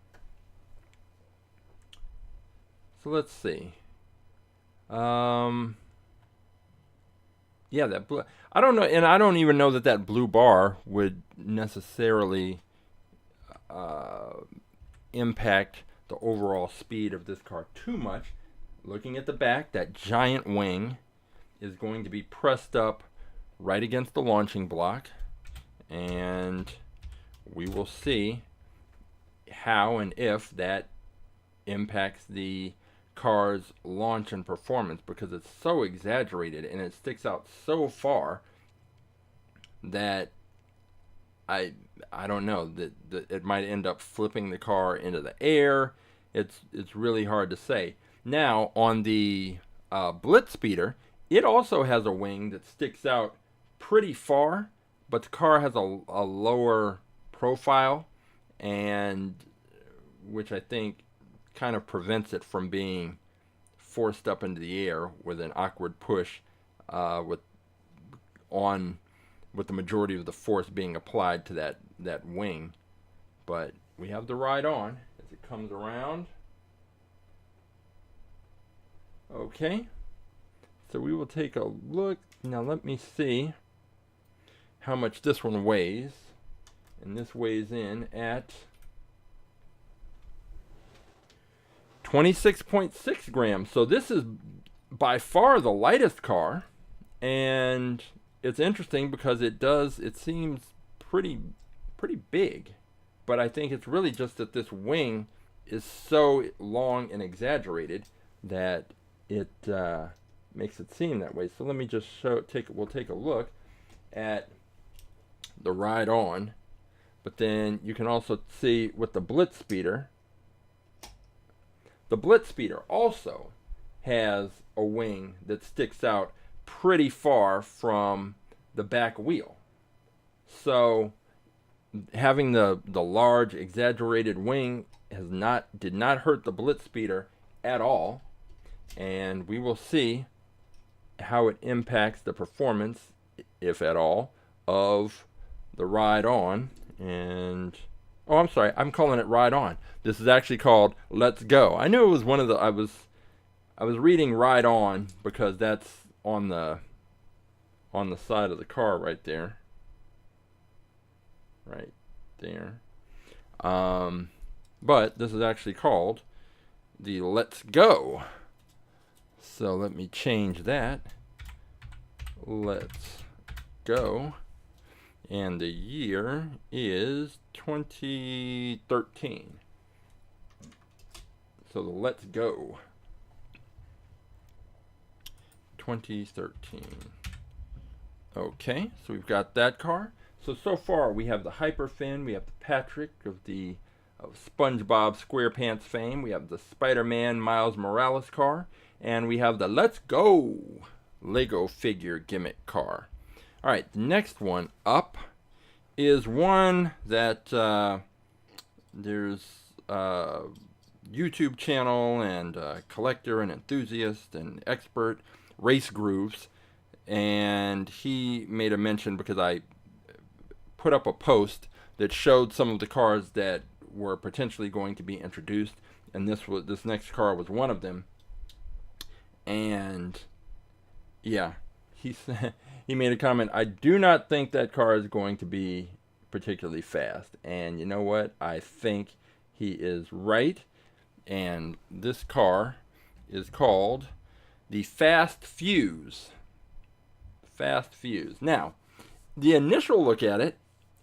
So let's see. Yeah, that blue. I don't know, and I don't even know that blue bar would necessarily impact the overall speed of this car too much. Looking at the back, that giant wing is going to be pressed up right against the launching block, and we will see how and if that impacts the car's launch and performance, because it's so exaggerated and it sticks out so far that I don't know, that it might end up flipping the car into the air. It's really hard to say. Now, on the Blitz Speeder, it also has a wing that sticks out pretty far, but the car has a lower profile, and which I think kind of prevents it from being forced up into the air with an awkward push with the majority of the force being applied to that wing. But we have the ride on as it comes around. Okay, so we will take a look. Now let me see how much this one weighs. And this weighs in at 26.6 grams. So this is by far the lightest car. And it's interesting because it seems pretty big. But I think it's really just that this wing is so long and exaggerated that it makes it seem that way. So let me just we'll take a look at the ride on. But then you can also see with the Blitz Speeder. The Blitz Speeder also has a wing that sticks out pretty far from the back wheel. So having the large exaggerated wing did not hurt the Blitz Speeder at all. And we will see how it impacts the performance, if at all, of the ride on. And oh, I'm sorry, I'm calling it Ride On. This is actually called Let's Go. I knew it was one of the I was reading Ride On because that's on the side of the car right there. Right there. But this is actually called the Let's Go. So let me change that. Let's Go. And the year is 2013. So the Let's Go. 2013. Okay, so we've got that car. So far we have the Hyperfin, we have the Patrick of SpongeBob SquarePants fame, we have the Spider-Man Miles Morales car, and we have the Let's Go Lego figure gimmick car. All right, the next one up is one that there's a YouTube channel and collector and enthusiast and expert, Race Grooves, and he made a mention because I put up a post that showed some of the cars that were potentially going to be introduced, and this next car was one of them. And yeah, he made a comment, I do not think that car is going to be particularly fast. And you know what? I think he is right. And this car is called the Fast Fuse. Fast Fuse. Now, the initial look at it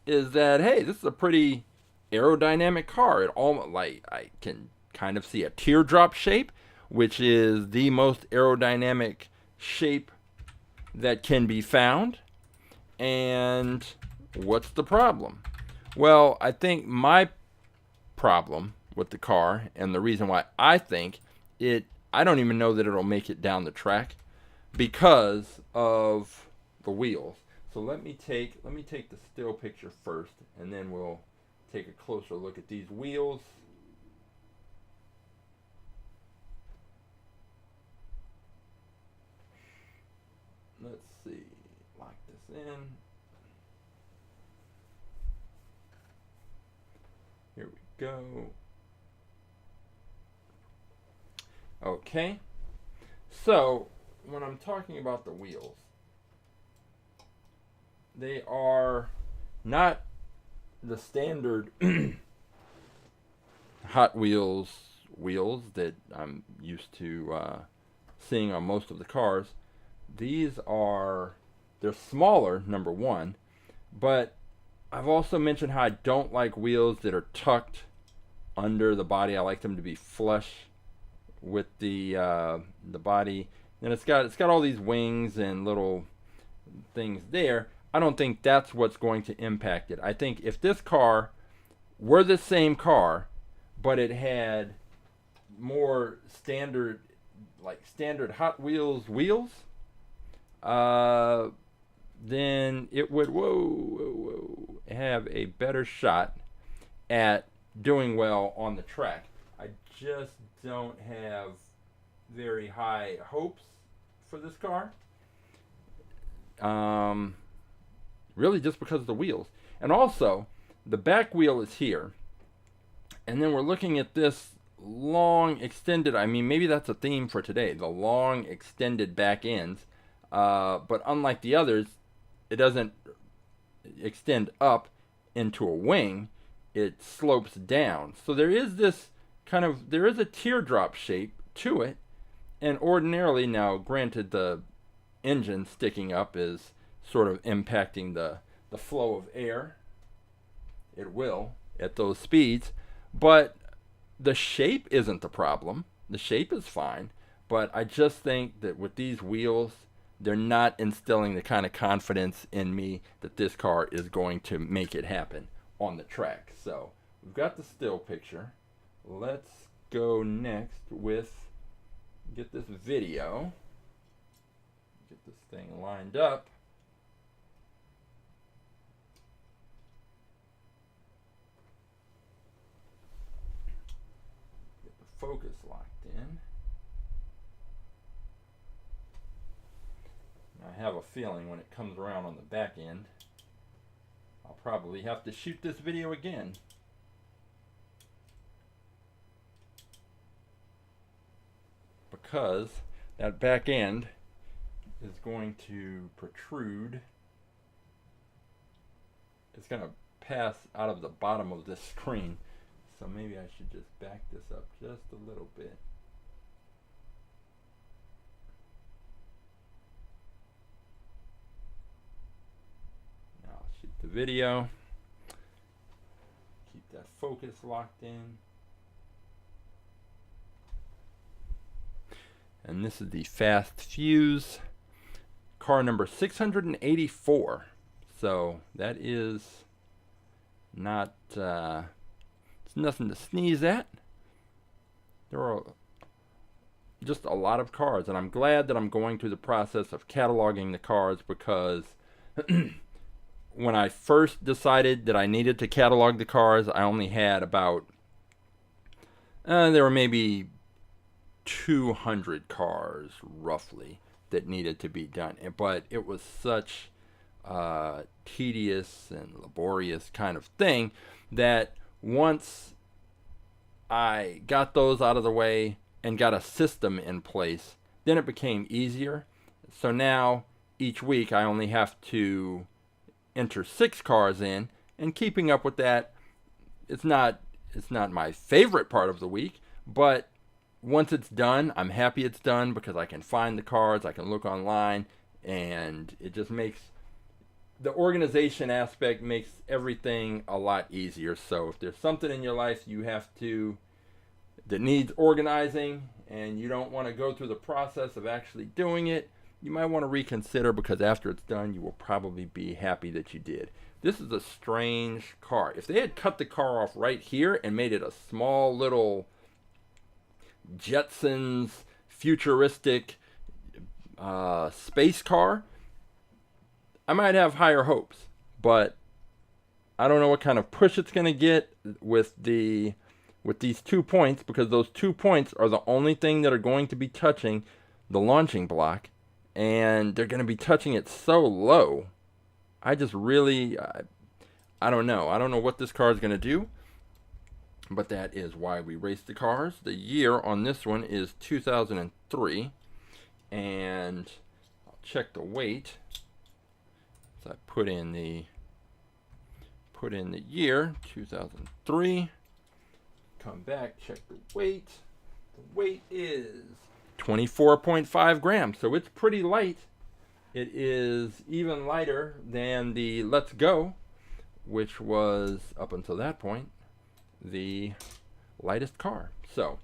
is that, hey, this is a pretty aerodynamic car. It almost, like, I can kind of see a teardrop shape, which is the most aerodynamic shape that can be found. And what's the problem? Well, I think my problem with the car, and the reason why I think I don't even know that it'll make it down the track because of the wheels. So let me take the still picture first, and then we'll take a closer look at these wheels. Let's see, lock this in. Here we go. Okay, so when I'm talking about the wheels, they are not the standard Hot Wheels wheels that I'm used to seeing on most of the cars. They're smaller, number one, but I've also mentioned how I don't like wheels that are tucked under the body. I like them to be flush with the body. And it's got all these wings and little things there. I don't think that's what's going to impact it. I think if this car were the same car, but it had more standard Hot Wheels wheels, then it would have a better shot at doing well on the track. I just don't have very high hopes for this car. really just because of the wheels. And also, the back wheel is here. And then we're looking at this long extended, I mean, maybe that's a theme for today, the long extended back ends. But unlike the others, it doesn't extend up into a wing. It slopes down. So there is this kind of, there is a teardrop shape to it. And ordinarily, now granted the engine sticking up is sort of impacting the flow of air. It will at those speeds. But the shape isn't the problem. The shape is fine. But I just think that with these wheels, they're not instilling the kind of confidence in me that this car is going to make it happen on the track. So we've got the still picture. Let's go next with, get this video. Get this thing lined up. Get the focus locked in. I have a feeling when it comes around on the back end, I'll probably have to shoot this video again. Because that back end is going to protrude. It's going to pass out of the bottom of this screen. So maybe I should just back this up just a little bit. The video, keep that focus locked in, and this is the fast fuse, car number 684. So that is not it's nothing to sneeze at. There are just a lot of cars, and I'm glad that I'm going through the process of cataloging the cars, because when I first decided that I needed to catalog the cars, I only had about, there were maybe 200 cars, roughly, that needed to be done. But it was such a tedious and laborious kind of thing that once I got those out of the way and got a system in place, then it became easier. So now, each week, I only have to enter 6 cars in, and keeping up with that, it's not my favorite part of the week, but once it's done, I'm happy it's done, because I can find the cars, I can look online, and it just makes the organization aspect makes everything a lot easier. So if there's something in your life you have to, that needs organizing, and you don't want to go through the process of actually doing it, you might want to reconsider, because after it's done, you will probably be happy that you did. This is a strange car. If they had cut the car off right here and made it a small little Jetsons futuristic space car, I might have higher hopes. But I don't know what kind of push it's going to get with these 2 points, because those 2 points are the only thing that are going to be touching the launching block. And they're going to be touching it so low. I just really, I don't know. I don't know what this car is going to do. But that is why we race the cars. The year on this one is 2003. And I'll check the weight. So I put in the year, 2003. Come back, check the weight. The weight is 24.5 grams, so it's pretty light. It is even lighter than the Let's Go, which was, up until that point, the lightest car. So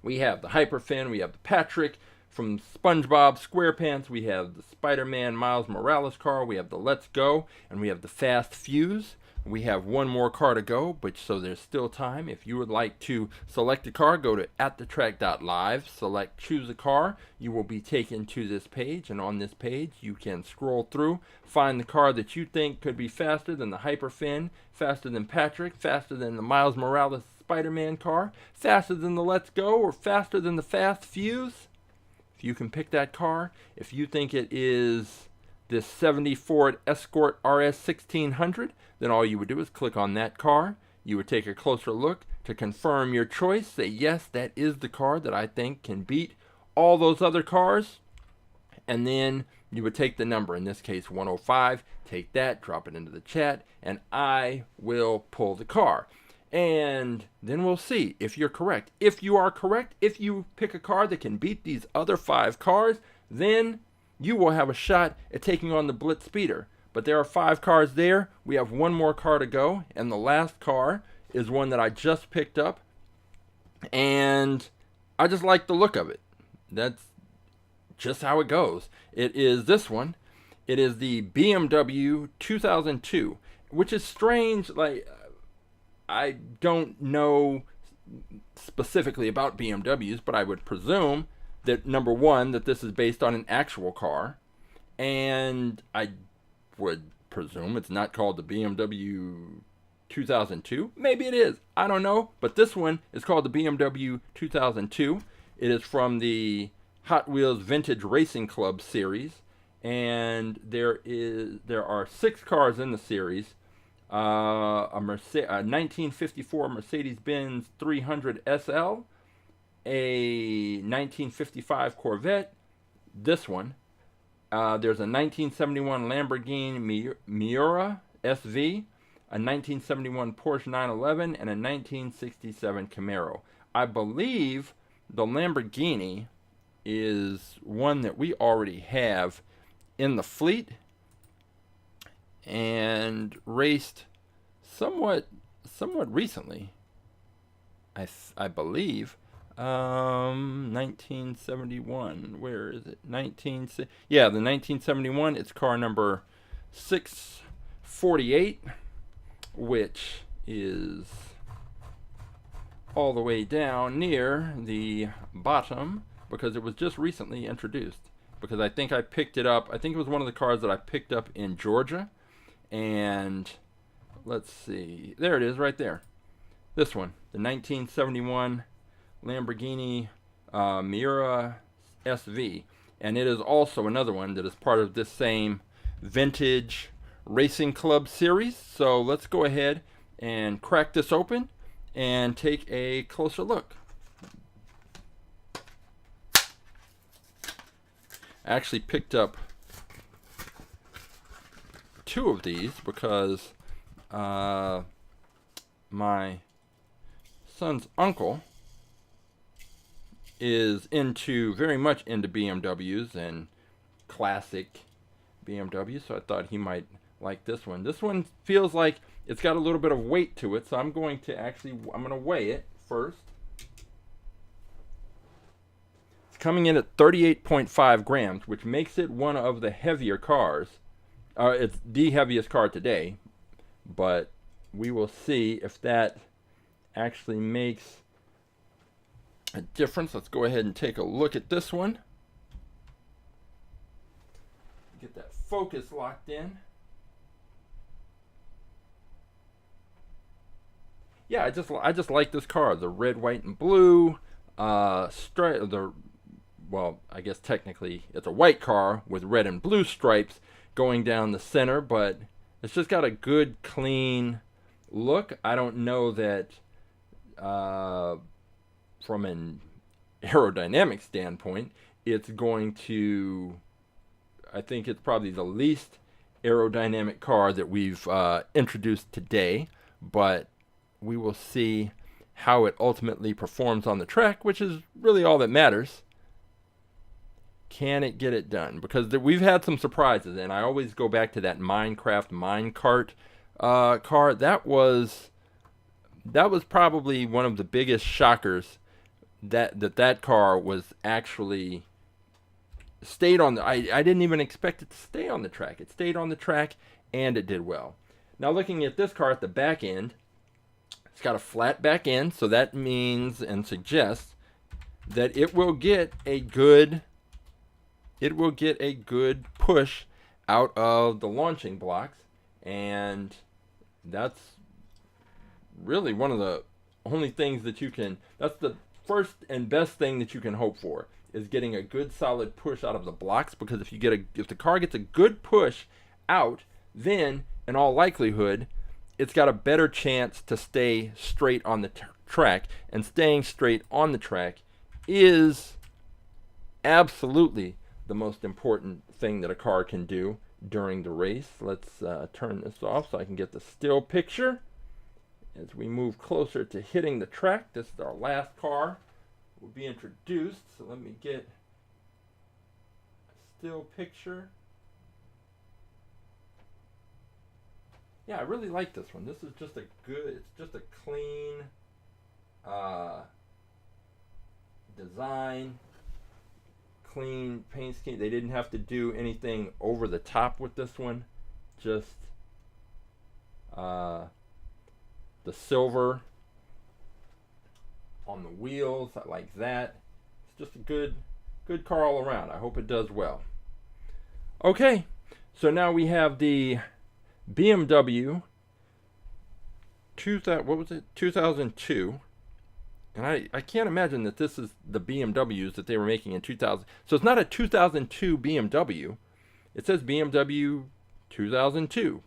we have the Hyperfin, we have the Patrick from SpongeBob SquarePants, we have the Spider-Man Miles Morales car, we have the Let's Go, and we have the Fast Fuse. We have one more car to go, but so there's still time. If you would like to select a car, go to AtTheTrack.live, select choose a car. You will be taken to this page, and on this page you can scroll through, find the car that you think could be faster than the Hyperfin, faster than Patrick, faster than the Miles Morales Spider-Man car, faster than the Let's Go, or faster than the Fast Fuse. If you can pick that car, if you think it is this 70 Ford Escort RS 1600, then all you would do is click on that car. You would take a closer look to confirm your choice. Say, yes, that is the car that I think can beat all those other cars. And then you would take the number, in this case 105, take that, drop it into the chat, and I will pull the car. And then we'll see if you're correct. If you are correct, if you pick a car that can beat these other 5 cars, then you will have a shot at taking on the Blitz Speeder. But there are 5 cars there. We have 1 more car to go, and the last car is one that I just picked up, and I just like the look of it. That's just how it goes. It is this one. It is the BMW 2002, which is strange. Like, I don't know specifically about BMWs, but I would presume that, number one, that this is based on an actual car, and I would presume it's not called the BMW 2002. Maybe it is. I don't know. But this one is called the BMW 2002. It is from the Hot Wheels Vintage Racing Club series, and there are 6 cars in the series. A 1954 Mercedes-Benz 300 SL, a 1955 Corvette, this one. There's a 1971 Lamborghini Miura SV, a 1971 Porsche 911, and a 1967 Camaro. I believe the Lamborghini is one that we already have in the fleet and raced somewhat recently. I believe 1971. Where is it? The 1971. It's car number 648, which is all the way down near the bottom because it was just recently introduced. Because I think I picked it up. I think it was one of the cars that I picked up in Georgia. And let's see. There it is right there. This one. The 1971 Lamborghini Miura SV. And it is also another one that is part of this same Vintage Racing Club series. So let's go ahead and crack this open and take a closer look. I actually picked up 2 of these because my son's uncle is very much into BMWs and classic BMWs, so I thought he might like this one. This one feels like it's got a little bit of weight to it, so I'm going to weigh it first. Coming in at 38.5 grams, which makes it one of the heavier cars. It's the heaviest car today, but we will see if that actually makes a difference. Let's go ahead and take a look at this one. Get that focus locked in. Yeah, I just like this car. The red, white, and blue well, I guess technically it's a white car with red and blue stripes going down the center, but it's just got a good, clean look. I don't know that from an aerodynamic standpoint, it's going to, I think it's probably the least aerodynamic car that we've introduced today, but we will see how it ultimately performs on the track, which is really all that matters. Can it get it done? Because we've had some surprises, and I always go back to that Minecraft minecart car. That was probably one of the biggest shockers that car was actually stayed on the. I didn't even expect it to stay on the track. It stayed on the track, and it did well. Now looking at this car at the back end, it's got a flat back end, so that means and suggests that it will get a good push out of the launching blocks, and that's really one of the only things that that's the first and best thing that you can hope for, is getting a good solid push out of the blocks, because if the car gets a good push out, then in all likelihood it's got a better chance to stay straight on the track, and staying straight on the track is absolutely the most important thing that a car can do during the race. Let's turn this off so I can get the still picture as we move closer to hitting the track. This is our last car will be introduced, so let me get a still picture. Yeah, I really like this one. This is just a good, it's just a clean design, clean paint scheme. They didn't have to do anything over the top with this one. Just the silver on the wheels. I like that. It's just a good car all around. I hope it does well. Okay, so now we have the BMW 2002. And I can't imagine that this is the BMWs that they were making in 2000. So it's not a 2002 BMW. It says BMW 2002.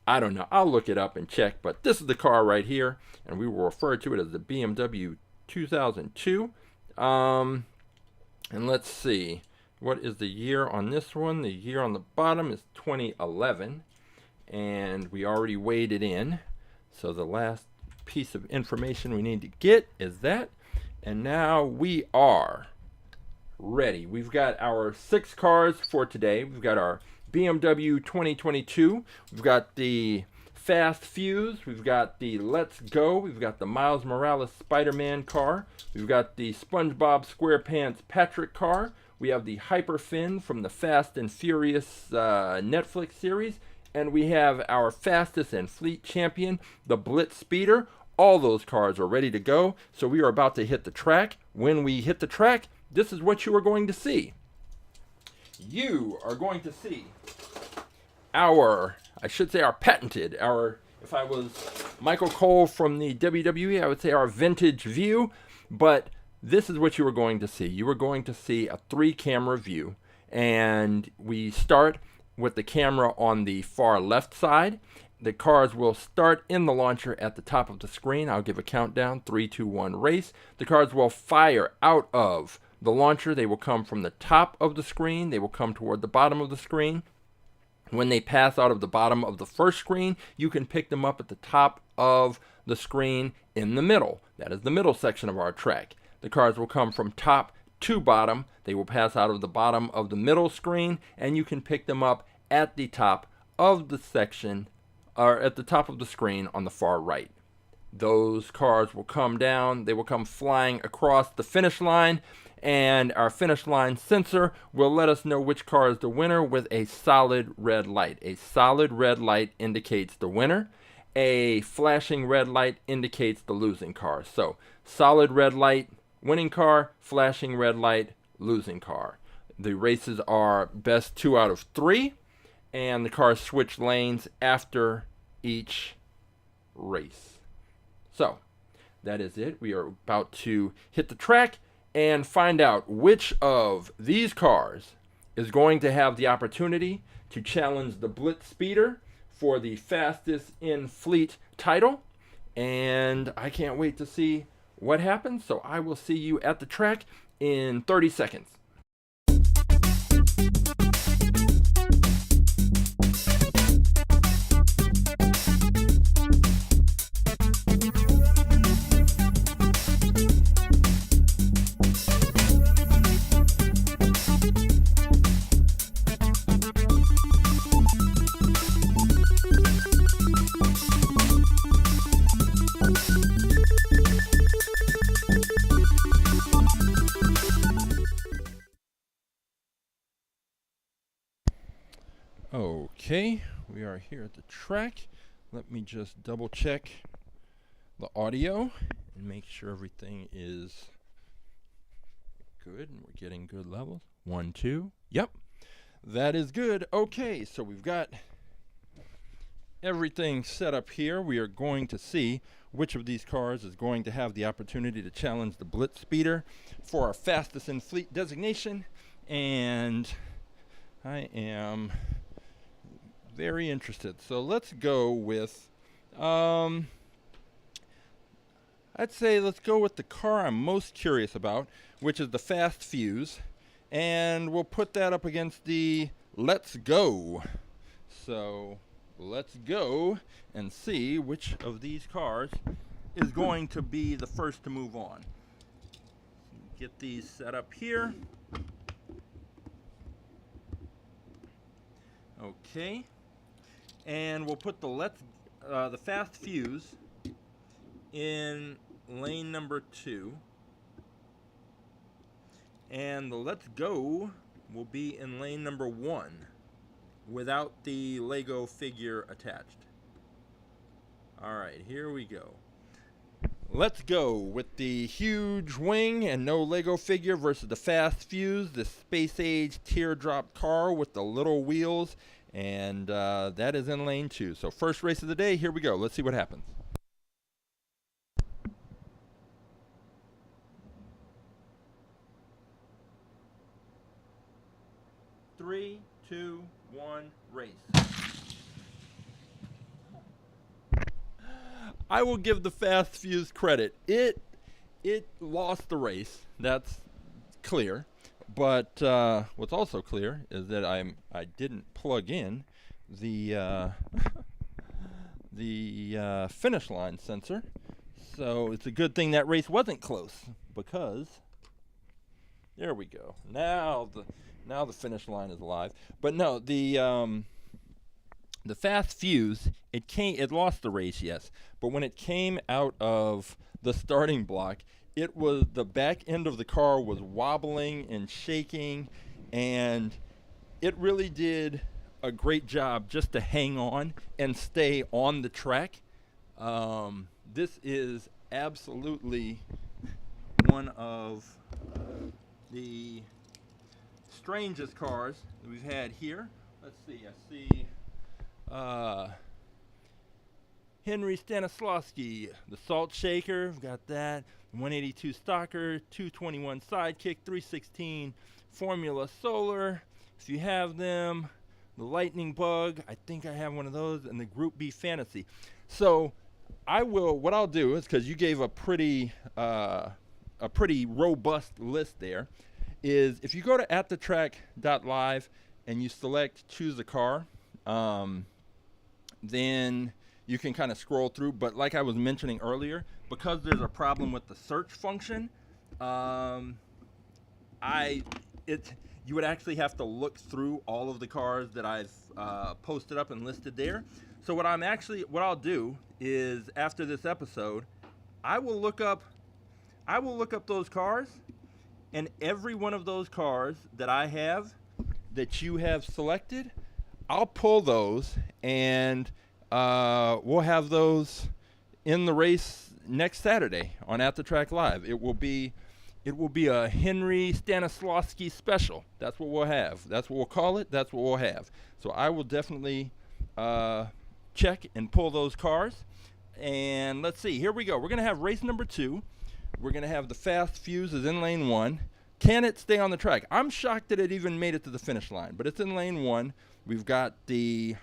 I don't know. I'll look it up and check. But this is the car right here. And we will refer to it as the BMW 2002. And let's see. What is the year on this one? The year on the bottom is 2011. And we already weighed it in. So the last piece of information we need to get is that. And now we are ready. We've got our 6 cars for today. We've got our BMW 2022. We've got the Fast Fuse. We've got the Let's Go. We've got the Miles Morales Spider-Man car. We've got the SpongeBob SquarePants Patrick car. We have the Hyperfin from the Fast and Furious Netflix series. And we have our fastest and fleet champion, the Blitz Speeder. All those cars are ready to go. So we are about to hit the track. When we hit the track, this is what you are going to see. You are going to see our patented, if I was Michael Cole from the WWE, I would say our vintage view. But this is what you are going to see. You are going to see a 3-camera view. And we start with the camera on the far left side. The cars will start in the launcher at the top of the screen. I'll give a countdown, 3, 2, 1, race. The cars will fire out of the launcher. They will come from the top of the screen. They will come toward the bottom of the screen. When they pass out of the bottom of the first screen, you can pick them up at the top of the screen in the middle. That is the middle section of our track. The cars will come from top to bottom. They will pass out of the bottom of the middle screen, and you can pick them up at the top of the section, or at the top of the screen on the far right. Those cars will come down. They will come flying across the finish line, and our finish line sensor will let us know which car is the winner with a solid red light. A solid red light indicates the winner. A flashing red light indicates the losing car. So solid red light, winning car. Flashing red light, losing car. The races are best 2 out of 3, and the cars switch lanes after each race. So that is it. We are about to hit the track and find out which of these cars is going to have the opportunity to challenge the Blitz Speeder for the fastest in fleet title. And I can't wait to see what happens. So I will see you at the track in 30 seconds. Okay, we are here at the track. Let me just double check the audio and make sure everything is good and we're getting good levels. 1, 2. Yep, that is good. Okay, so we've got everything set up here. We are going to see which of these cars is going to have the opportunity to challenge the Blitz Speeder for our fastest in fleet designation. And I am very interested. So let's go with, I'd say let's go with the car I'm most curious about, which is the Fast Fuse. And we'll put that up against the Let's Go. So let's go and see which of these cars is going to be the first to move on. Get these set up here. Okay. And we'll put the Fast Fuse in lane number 2. And the Let's Go will be in lane number 1 without the Lego figure attached. Alright, here we go. Let's go with the huge wing and no Lego figure versus the Fast Fuse, the space age teardrop car with the little wheels. And that is in lane 2. So first race of the day, here we go. Let's see what happens. 3, 2, 1, race. I will give the Fast Fuse credit. It lost the race. That's clear. But what's also clear is that I didn't plug in the the finish line sensor. So it's a good thing that race wasn't close, because there we go. Now the finish line is alive. But no, the Fast Fuse, it lost the race, yes. But when it came out of the starting block, the back end of the car was wobbling and shaking, and it really did a great job just to hang on and stay on the track. This is absolutely one of the strangest cars that we've had here. Let's see, I see Henry Stanislawski, the Salt Shaker, we've got that. 182 Stalker, 221 Sidekick, 316 Formula Solar, if you have them. The Lightning Bug, I think I have one of those, and the Group B Fantasy. So what I'll do is, because you gave a pretty robust list there, is if you go to AtTheTrack.live and you select choose a car, then you can kind of scroll through. But like I was mentioning earlier, because there's a problem with the search function, you would actually have to look through all of the cars that I've posted up and listed there. So what I'll do is, after this episode, I will look up those cars, and every one of those cars that I have that you have selected, I'll pull those, and we'll have those in the race next Saturday on AtTheTrack.live. It will be a Henry Stanislawski special. That's what we'll have. That's what we'll call it. That's what we'll have. So I will definitely check and pull those cars. And let's see. Here we go. We're going to have race number 2. We're going to have the Fast Fuse is in lane 1. Can it stay on the track? I'm shocked that it even made it to the finish line, but it's in lane 1. We've got the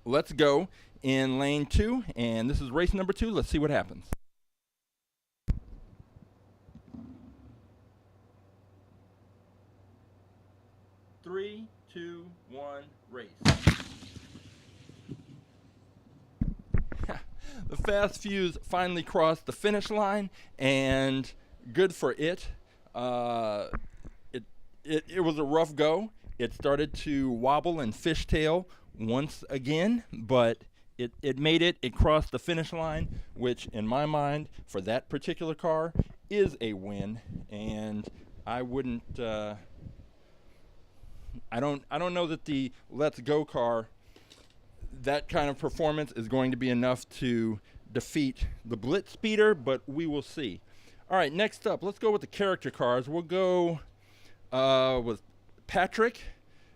Let's Go in lane 2, and this is race number 2. Let's see what happens. 3, 2, 1, race. The Fast Fuse finally crossed the finish line, and good for it. It was a rough go. It started to wobble and fishtail once again, but it made it. It crossed the finish line, which in my mind, for that particular car, is a win. And I wouldn't. I don't know that the Let's Go car, that kind of performance is going to be enough to defeat the Blitz Speeder, but we will see. All right, next up, let's go with the character cars. We'll go with Patrick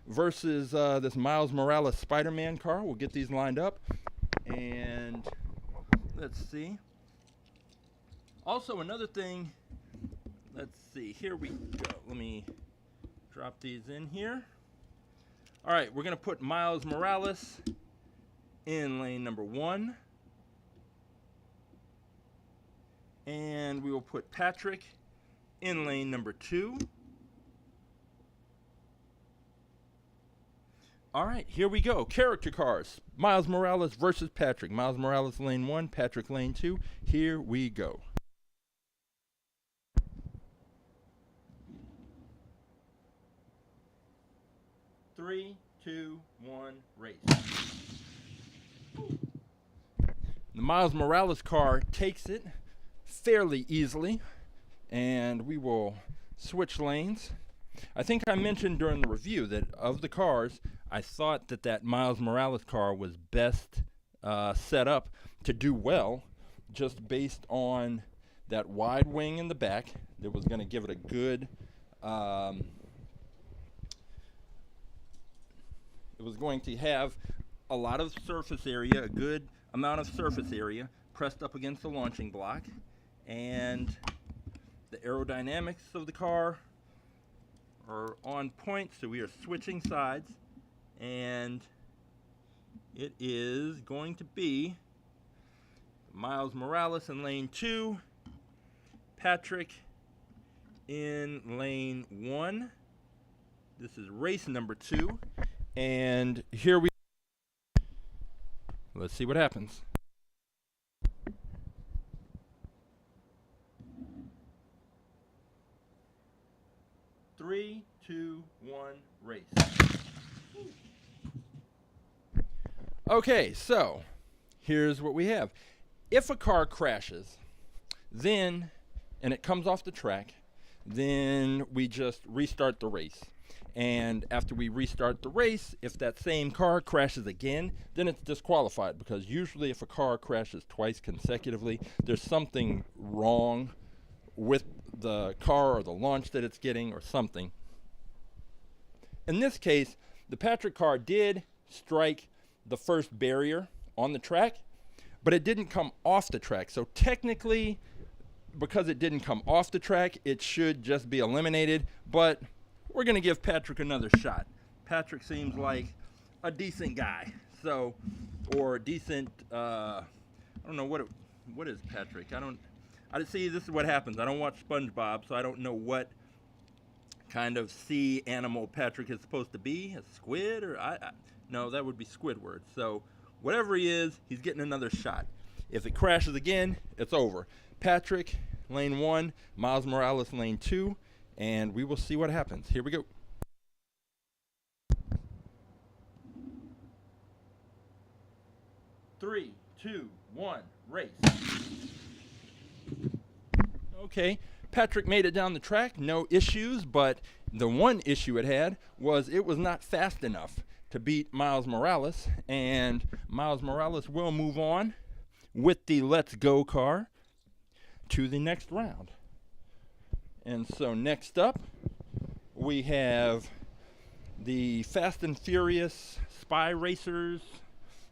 versus this Miles Morales Spider-Man car. We'll get these lined up, and Let's see. Also, another thing, let's see, here we go. Let me drop these in here. All right, we're going to put Miles Morales in lane number 1. And we will put Patrick in lane number 2. All right, here we go. Character cars. Miles Morales versus Patrick. Miles Morales lane 1, Patrick lane 2. Here we go. Three, two, one, race. The Miles Morales car takes it fairly easily, and we will switch lanes. I think I mentioned during the review that of the cars, I thought that Miles Morales car was best set up to do well, just based on that wide wing in the back that was going to give it a good it was going to have a lot of surface area, a good amount of surface area pressed up against the launching block, and the aerodynamics of the car are on point, so we are switching sides, and it is going to be Miles Morales in lane 2, Patrick in lane 1. This is race number 2, and here we let's see what happens. Three, two, one, race. Okay, so here's what we have. If a car crashes, then, and it comes off the track, then we just restart the race. And after we restart the race, if that same car crashes again, then it's disqualified, because usually if a car crashes twice consecutively, there's something wrong with the car or the launch that it's getting or something. In this case, the Patrick car did strike the first barrier on the track, but it didn't come off the track. So technically, because it didn't come off the track, it should just be eliminated, but we're going to give Patrick another shot. Patrick seems like a decent guy, so, or a decent, I don't know what is Patrick. I see, this is what happens. I don't watch SpongeBob, so I don't know what kind of sea animal Patrick is supposed to be. A squid, or no, that would be Squidward. So whatever he is, he's getting another shot. If it crashes again, it's over. Patrick, lane 1, Miles Morales, lane 2, and we will see what happens. Here we go. Three, two, one, race. Okay, Patrick made it down the track, no issues, but the one issue it had was it was not fast enough to beat Miles Morales, and Miles Morales will move on with the Let's Go car to the next round. And so next up, we have the Fast and Furious Spy Racers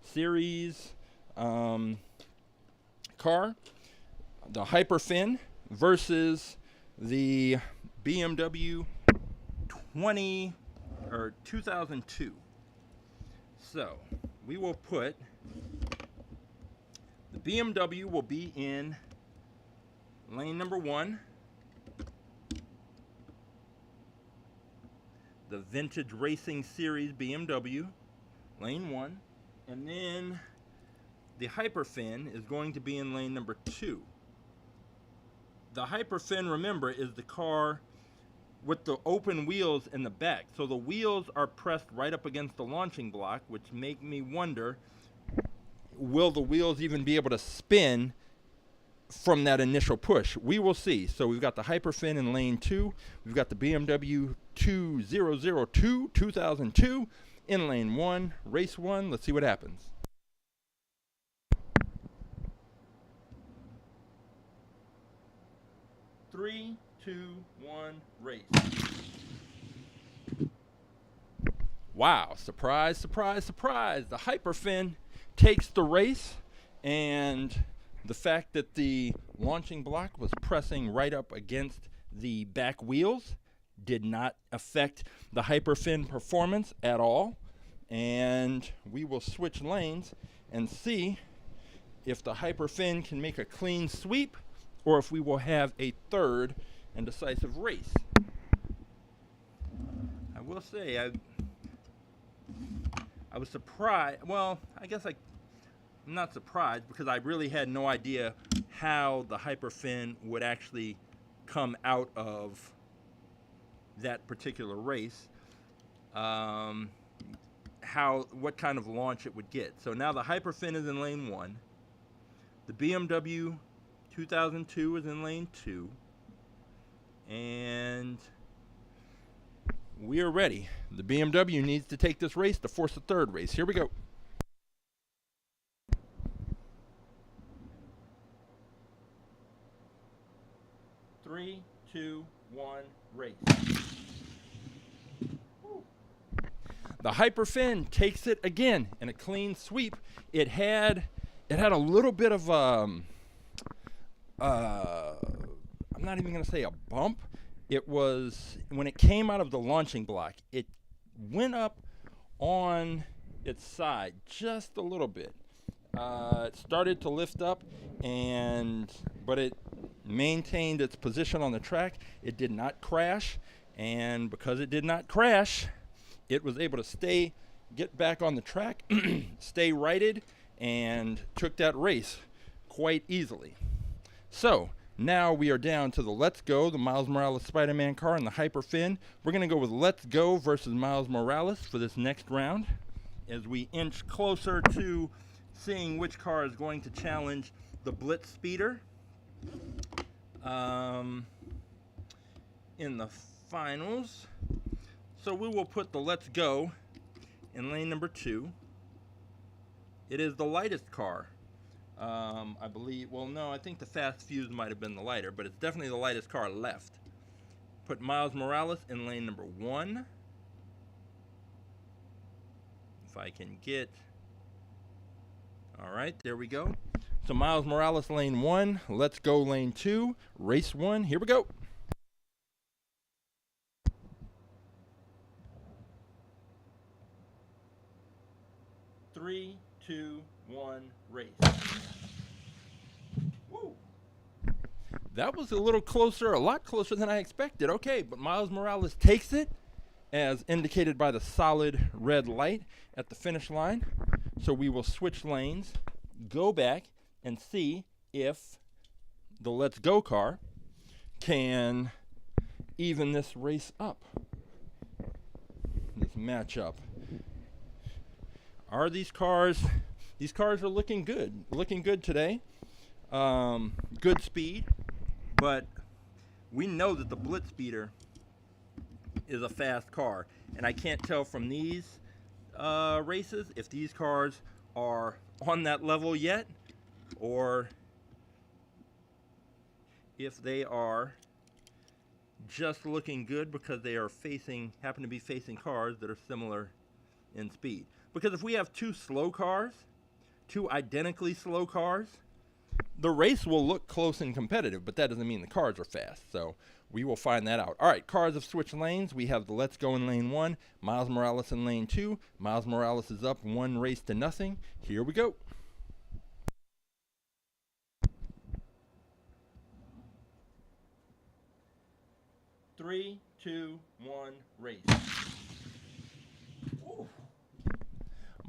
series car, the Hyperfin, versus the BMW 2002. So we will put the BMW will be in lane number 1. The Vintage Racing Series BMW, lane 1. And then the Hyperfin is going to be in lane number 2. The Hyperfin, remember, is the car with the open wheels in the back. So the wheels are pressed right up against the launching block, which make me wonder, will the wheels even be able to spin from that initial push? We will see. So we've got the Hyperfin in lane 2. We've got the BMW 2002 in lane 1, race 1. Let's see what happens. Three, two, one, race. Wow, surprise, surprise, surprise. The Hyperfin takes the race, and The fact that the launching block was pressing right up against the back wheels did not affect the Hyperfin performance at all. And we will switch lanes and see if the Hyperfin can make a clean sweep or if we will have a third and decisive race. I will say I was surprised. Well, I guess I'm not surprised because I really had no idea how the Hyperfin would actually come out of that particular race. What kind of launch it would get. So now the Hyperfin is in lane 1. The BMW 2002 is in lane 2. And we are ready. The BMW needs to take this race to force a third race. Here we go. Three, two, one, race. The Hyperfin takes it again in a clean sweep. It had a little bit of I'm not even going to say a bump. It was when it came out of the launching block, it went up on its side just a little bit. It started to lift up, but it maintained its position on the track. It did not crash, and because it did not crash, it was able to get back on the track, stay righted, and took that race quite easily. So now we are down to the Let's Go, the Miles Morales Spider-Man car, and the Hyperfin. We're going to go with Let's Go versus Miles Morales for this next round as we inch closer to seeing which car is going to challenge the Blitz Speeder in the finals. So we will put the Let's Go in lane number 2. It is the lightest car. I believe, well, no, I think the Fast Fuse might have been the lighter, but it's definitely the lightest car left. Put Miles Morales in lane number 1. If I can get, all right, there we go. So Miles Morales lane 1, Let's Go lane 2, race 1, here we go. Three, two, one, race. Woo. That was a little closer, a lot closer than I expected. Okay, but Miles Morales takes it, as indicated by the solid red light at the finish line. So we will switch lanes, go back, and see if the Let's Go car can even this race up, this matchup. Are these cars are looking good today. Good speed, but we know that the Blitz Speeder is a fast car, and I can't tell from these races if these cars are on that level yet, or if they are just looking good because they are happen to be facing cars that are similar in speed. Because if we have two identically slow cars, the race will look close and competitive, but that doesn't mean the cars are fast. So we will find that out. All right, cars have switched lanes. We have the Let's Go in lane 1, Miles Morales in lane 2. Miles Morales is up 1-0. Here we go. Three, two, one, race. Ooh.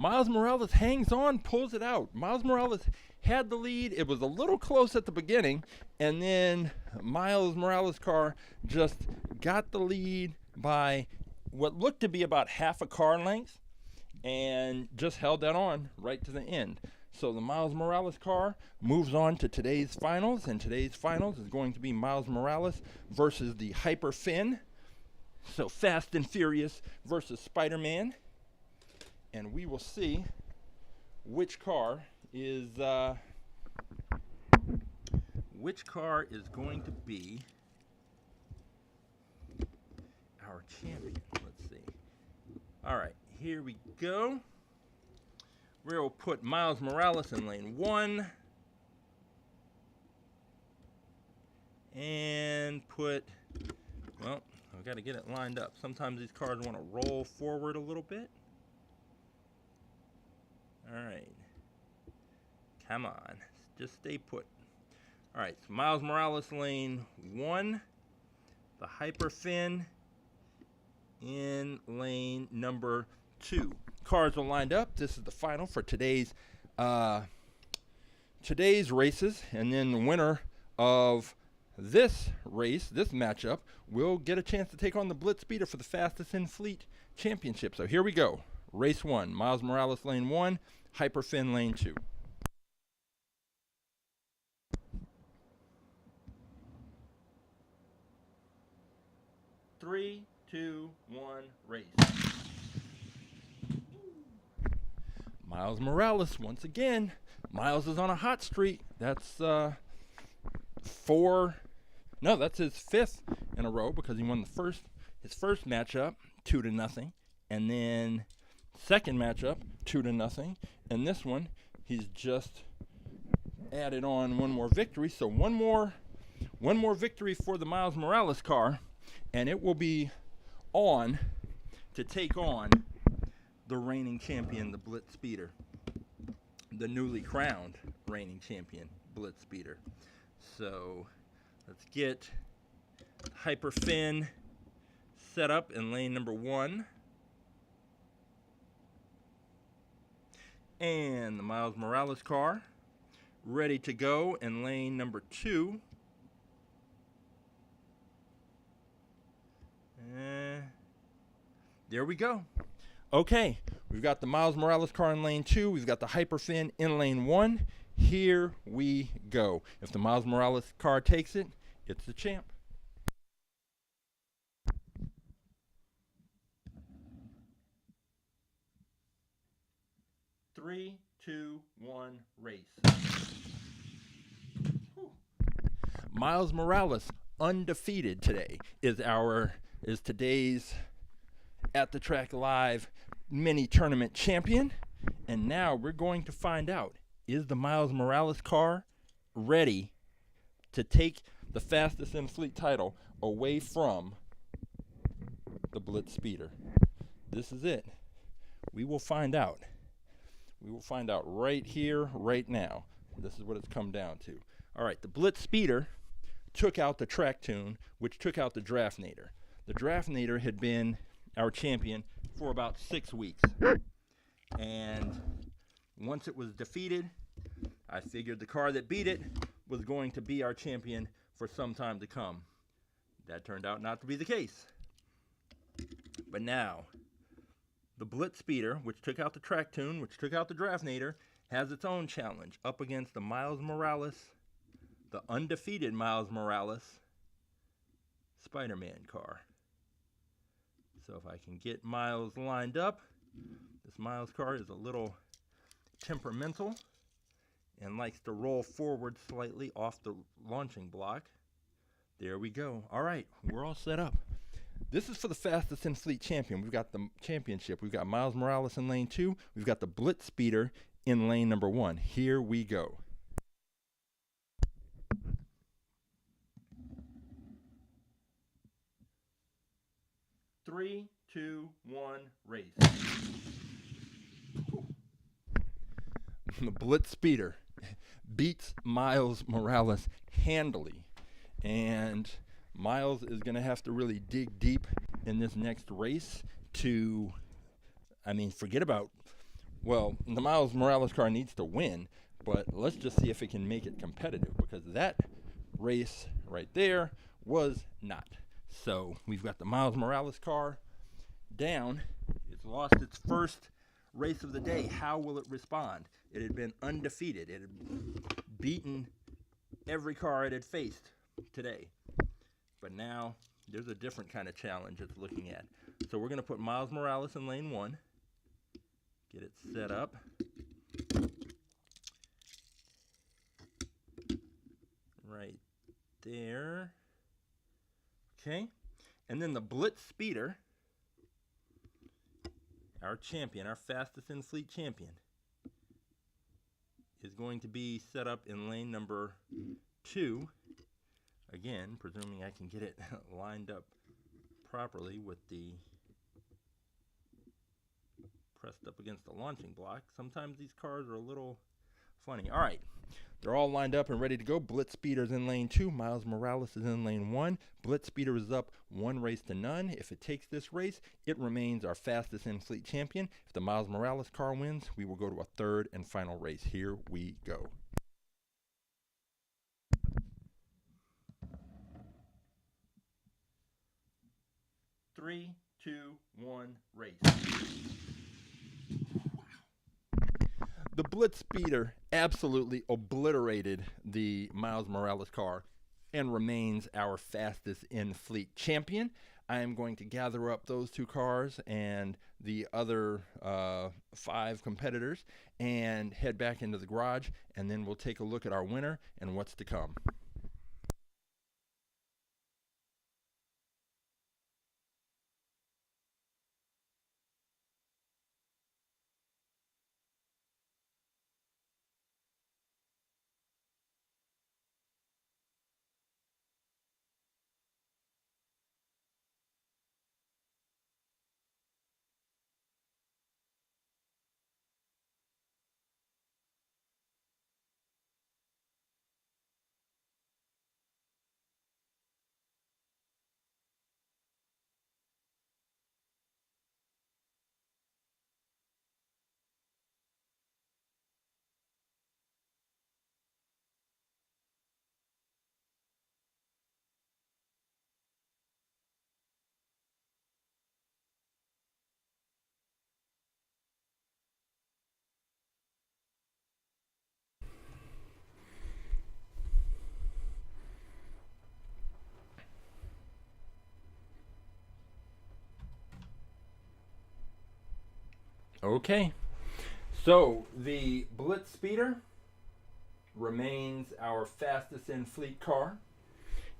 Miles Morales hangs on, pulls it out. Miles Morales had the lead. It was a little close at the beginning, and then Miles Morales' car just got the lead by what looked to be about half a car length and just held that on right to the end. So the Miles Morales car moves on to today's finals, and today's finals is going to be Miles Morales versus the Hyperfin. So Fast and Furious versus Spider-Man. And we will see which car is going to be our champion. Let's see. All right, here we go. We'll put Miles Morales in lane 1. and put, well, I've got to get it lined up. Sometimes these cars want to roll forward a little bit. All right. Come on. Just stay put. All right, so Miles Morales lane 1, the Hyperfin in lane number 2. Cars are lined up. This is the final for today's races, and then the winner of this race, this matchup, will get a chance to take on the Blitz Speeder for the fastest in fleet championship. So here we go. Race 1, Miles Morales lane 1, Hyperfin lane 2. Three, two, one, race. Miles Morales once again. Miles is on a hot streak. That's that's his 5th in a row, because he won his first matchup 2-0, and then second matchup 2-0, and this one he's just added on one more victory. So one more victory for the Miles Morales car, and it will be on to take on the reigning champion, the Blitz Speeder, the newly crowned reigning champion, Blitz Speeder. So let's get Hyperfin set up in lane number 1, and the Miles Morales car ready to go in lane number 2. There we go. Okay, we've got the Miles Morales car in lane 2. We've got the Hyperfin in lane 1. Here we go. If the Miles Morales car takes it, it's the champ. Three, two, one, race. Whew. Miles Morales, undefeated today, is today's At the Track Live mini tournament champion. And now we're going to find out, is the Miles Morales car ready to take the fastest in fleet title away from the Blitz Speeder? This is it. We will find out. We will find out right here, right now. This is what it's come down to. All right, the Blitz Speeder took out the Track Tune, which took out the Draftnator. The Draftnator had been our champion for about 6 weeks. And once it was defeated, I figured the car that beat it was going to be our champion for some time to come. That turned out not to be the case. But now, the Blitz Speeder, which took out the Track Tune, which took out the Draftnator, has its own challenge up against the Miles Morales, the undefeated Miles Morales Spider-Man car. So if I can get Miles lined up, this Miles car is a little temperamental and likes to roll forward slightly off the launching block. There we go. All right, we're all set up. This is for the fastest in fleet champion. We've got the championship. We've got Miles Morales in lane 2. We've got the Blitz Speeder in lane number 1. Here we go. Three, two, one, race. The Blitz Speeder beats Miles Morales handily, and Miles is going to have to really dig deep in this next race to, forget about, well, the Miles Morales car needs to win, but let's just see if it can make it competitive, because that race right there was not. So we've got the Miles Morales car down. It's lost its first race of the day. How will it respond? It had been undefeated. It had beaten every car it had faced today. But now there's a different kind of challenge it's looking at. So we're going to put Miles Morales in lane 1. Get it set up. Right there. Okay. And then the Blitz Speeder, our champion, our fastest in fleet champion, is going to be set up in lane number 2. Again, presuming I can get it lined up properly with the pressed up against the launching block. Sometimes these cars are a little funny. All right. They're all lined up and ready to go. Blitz Speeder's in lane 2. Miles Morales is in lane 1. Blitz Speeder is up 1-0. If it takes this race, it remains our fastest in-fleet champion. If the Miles Morales car wins, we will go to a third and final race. Here we go. 3, 2, 1, race. The Blitz Speeder absolutely obliterated the Miles Morales car and remains our fastest in-fleet champion. I am going to gather up those 2 cars and the other 5 competitors and head back into the garage, and then we'll take a look at our winner and what's to come. Okay, so the Blitz Speeder remains our fastest in-fleet car.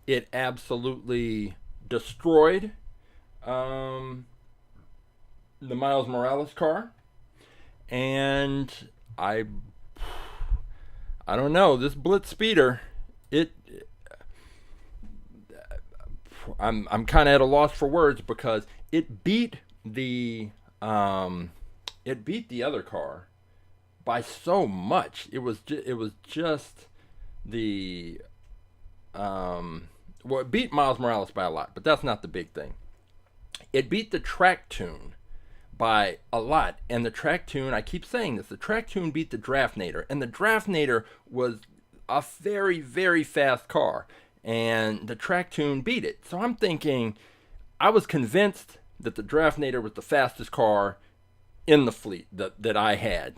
It absolutely destroyed the Miles Morales car, and I don't know, this Blitz Speeder, I'm kind of at a loss for words because it beat the other car by so much. It was just the well, it beat Miles Morales by a lot, but that's not the big thing. It beat the track tune by a lot, and the track tune, I keep saying this, the track tune beat the Draftnator, and the Draftnator was a very, very fast car, and the track tune beat it. So I'm thinking, I was convinced that the Draftnator was the fastest car in the fleet that I had.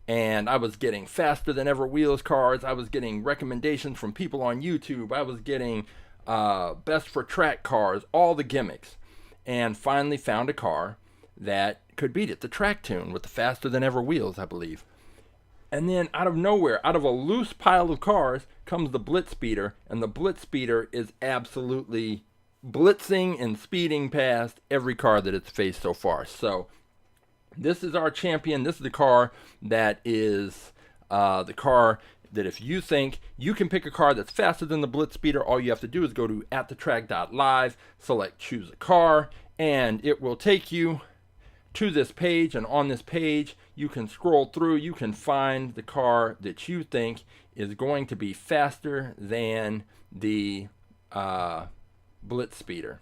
And I was getting faster than ever wheels cars. I was getting recommendations from people on YouTube. I was getting best for track cars, all the gimmicks. And finally found a car that could beat it, the track tune with the faster than ever wheels, I believe. And then out of nowhere, out of a loose pile of cars, comes the Blitz Speeder. And the Blitz Speeder is absolutely blitzing and speeding past every car that it's faced so far. So this is our champion. This is the car that is the car that if you think you can pick a car that's faster than the Blitz Speeder, all you have to do is go to AtTheTrack.live, select choose a car, and it will take you to this page. And on this page, you can scroll through. You can find the car that you think is going to be faster than the Blitz Speeder.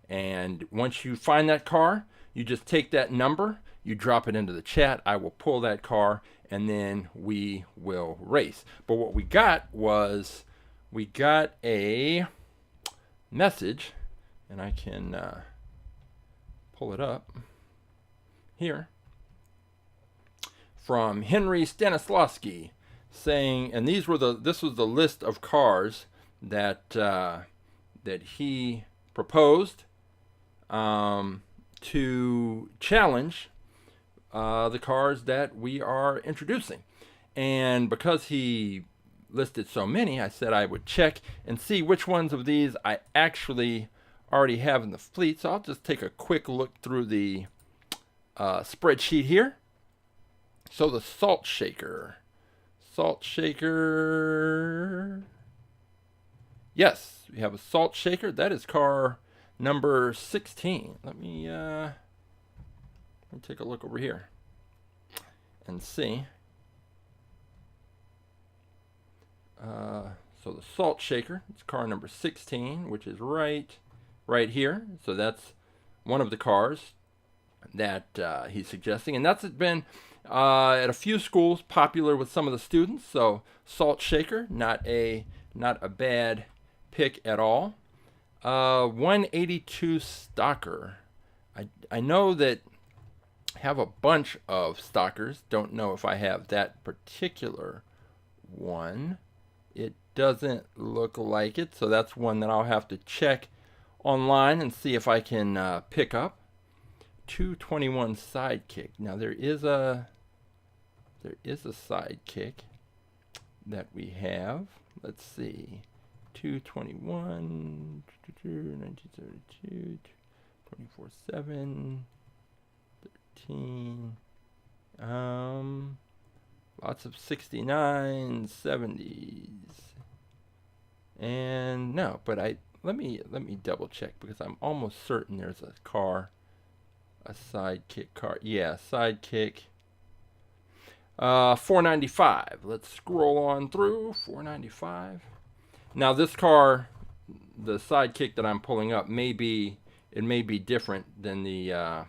And once you find that car, you just take that number, you drop it into the chat, I will pull that car, and then we will race. But what we got was, we got a message, and I can pull it up here, from Henry Stanislawski, saying, and this was the list of cars that that he proposed to challenge the cars that we are introducing. And because he listed so many, I said I would check and see which ones of these I actually already have in the fleet. So I'll just take a quick look through the spreadsheet here. So the Salt Shaker, Yes, we have a salt shaker. That is car number 16. Let me take a look over here and see. So the salt shaker, it's car number 16, which is right here. So that's one of the cars that he's suggesting, and that's been at a few schools popular with some of the students. So salt shaker, not a bad pick at all. 182 Stalker. I know that I have a bunch of Stalkers. Don't know if I have that particular one. It doesn't look like it, so that's one that I'll have to check online and see if I can pick up. 221 Sidekick. Now there is a Sidekick that we have. Let's see. 221, 1932, 24/7, 13. Lots of 69, 70s. And no, but let me double check, because I'm almost certain there's a Sidekick car. Yeah, Sidekick. 495. Let's scroll on through. 495. Now this car, the Sidekick that I'm pulling up, may be different than the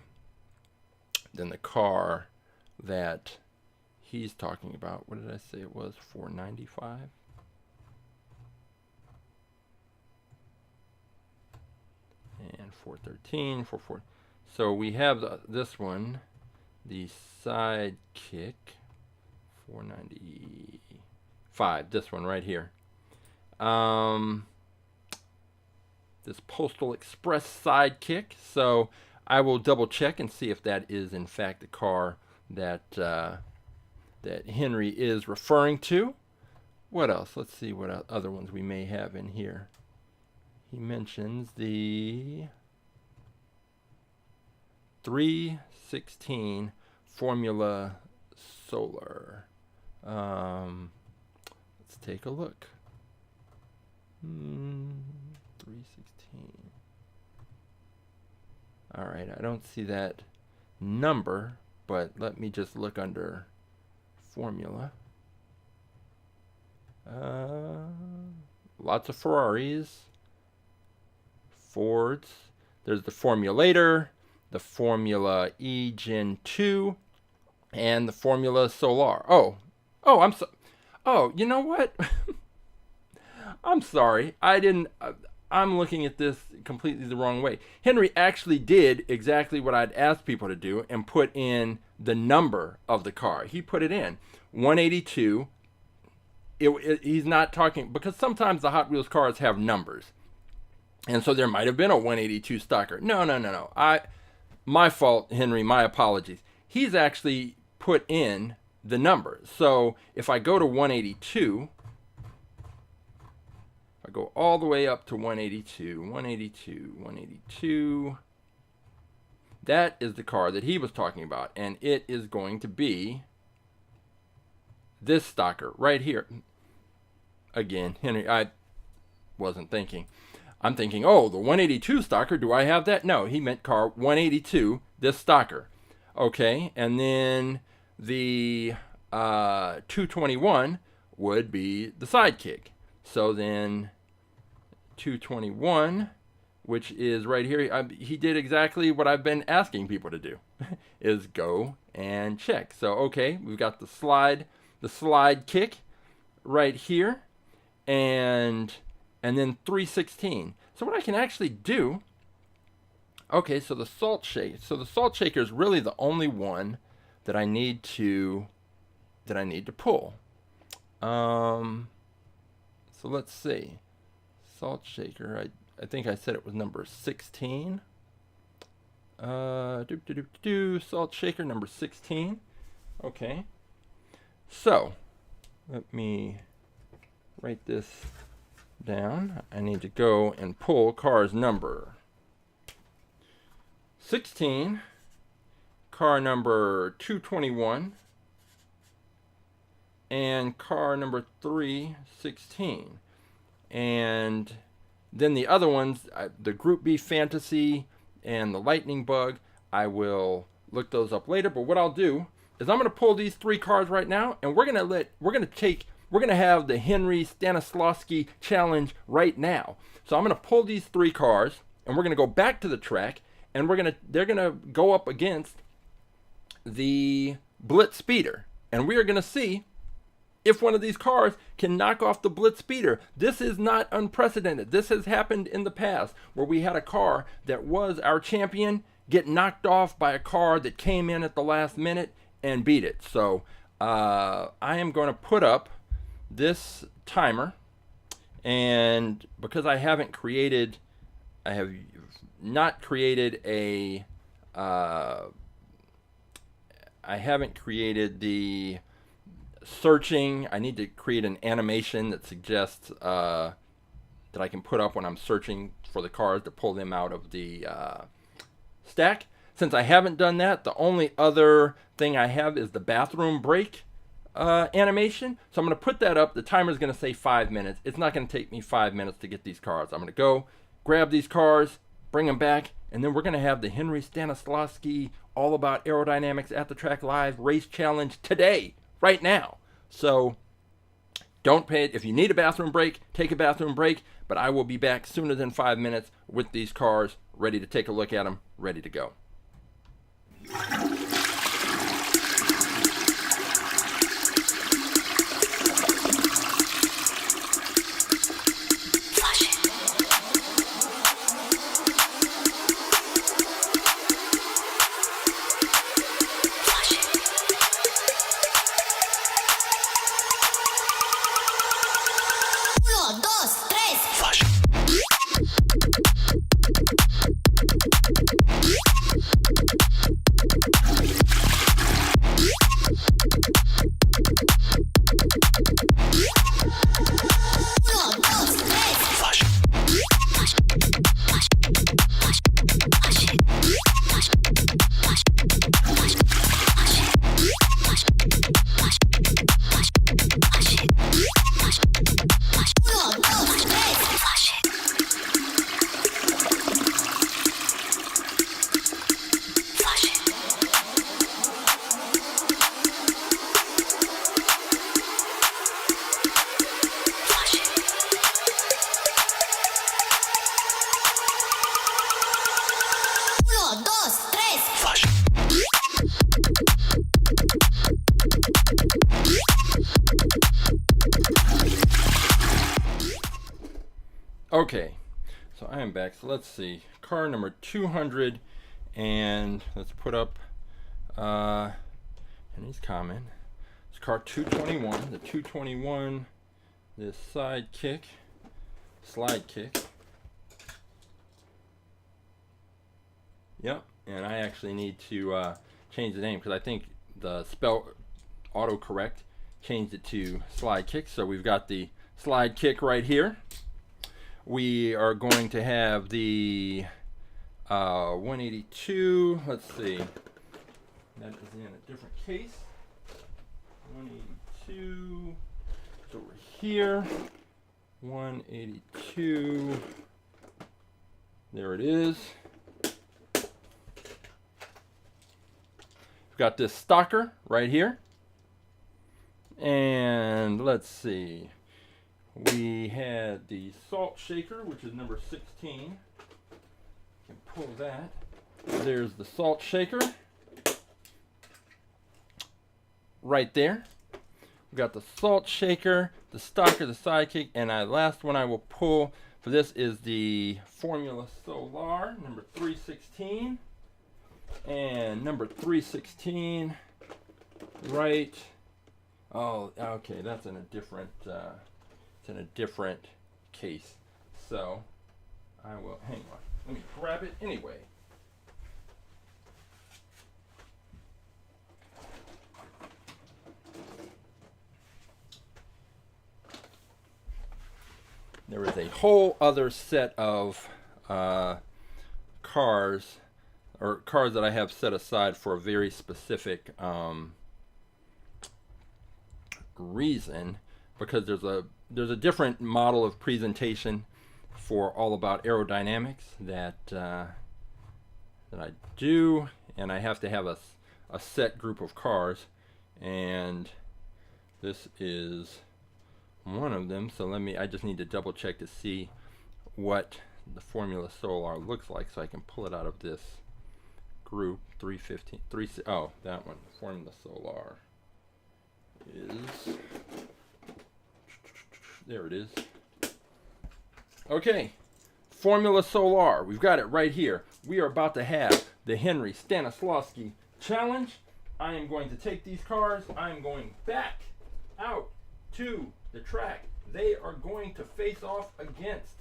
car that he's talking about. What did I say it was? 495. And 413, 44. So we have this one, the Sidekick, 495. This one right here. This Postal Express Sidekick. So I will double check and see if that is in fact the car that Henry is referring to. What else? Let's see what other ones we may have in here. He mentions the 316 Formula Solar. Let's take a look. 316. All right, I don't see that number, but let me just look under Formula. Lots of Ferraris, Fords. There's the Formulator, the Formula E Gen 2, and the Formula Solar. Oh, you know what? I'm sorry. I'm looking at this completely the wrong way. Henry actually did exactly what I'd asked people to do and put in the number of the car. He put it in 182. He's not talking, because sometimes the Hot Wheels cars have numbers. And so there might have been a 182 Stalker. No. My fault, Henry. My apologies. He's actually put in the numbers. So if I go to 182, I go all the way up to 182. That is the car that he was talking about. And it is going to be this Stalker right here. Again, Henry, I wasn't thinking. I'm thinking, oh, the 182 Stalker, do I have that? No, he meant car 182, this Stalker. Okay, and then the 221 would be the Sidekick. So then 221, which is right here, he did exactly what I've been asking people to do, is go and check. So, okay, we've got the slide kick right here, and then 316. So what I can actually do, okay, so the salt shaker is really the only one that I need to pull. So let's see. Salt shaker, I think I said it was number 16. Salt shaker number 16. Okay. So let me write this down. I need to go and pull car's number 16, car number 221, and car number 316. and then the other ones, the Group B Fantasy and the Lightning Bug, I will look those up later. But what I'll do is I'm going to pull these 3 cars right now, and we're going to have the Henry Stanislawski challenge right now. So I'm going to pull these 3 cars, and we're going to go back to the track, and they're going to go up against the Blitz Speeder, and we are going to see if one of these cars can knock off the Blitz Speeder. This is not unprecedented. This has happened in the past where we had a car that was our champion get knocked off by a car that came in at the last minute and beat it. So I am going to put up this timer, and because I have not created the searching. I need to create an animation that suggests that I can put up when I'm searching for the cars to pull them out of the stack. Since I haven't done that, the only other thing I have is the bathroom break animation. So I'm going to put that up. The timer is going to say 5 minutes. It's not going to take me 5 minutes to get these cars. I'm going to go grab these cars, bring them back, and then we're going to have the Henry Stanislawski All About Aerodynamics at the Track Live race challenge today, right now. So don't pay it. If you need a bathroom break, take a bathroom break, but I will be back sooner than 5 minutes with these cars, ready to take a look at them, ready to go. Okay, so I am back. So let's see, car number 200, and let's put up Henry's comment. It's car 221, the 221, this slide kick. Yep, and I actually need to change the name because I think the spell autocorrect changed it to slide kick. So we've got the slide kick right here. We are going to have the 182. Let's see. That is in a different case. 182. It's over here. 182. There it is. We've got this stalker right here. And let's see. We had the salt shaker, which is number 16. You can pull that. There's the salt shaker right there. We've got the salt shaker, the stalker, the sidekick, and the last one I will pull for this is the Formula Solar, number 316. And number 316, right. Oh, okay, that's in a different case. So I will, hang on, let me grab it anyway. There is a whole other set of cars that I have set aside for a very specific reason. because there's a different model of presentation for all about aerodynamics that I do, and I have to have a set group of cars, and this is one of them. So I just need to double check to see what the Formula Solar looks like, so I can pull it out of this group. 315 oh, that one, Formula Solar is, there it is. Okay, Formula Solar, we've got it right here. We are about to have the Henry Stanislawski Challenge. I am going to take these cars, I am going back out to the track. They are going to face off against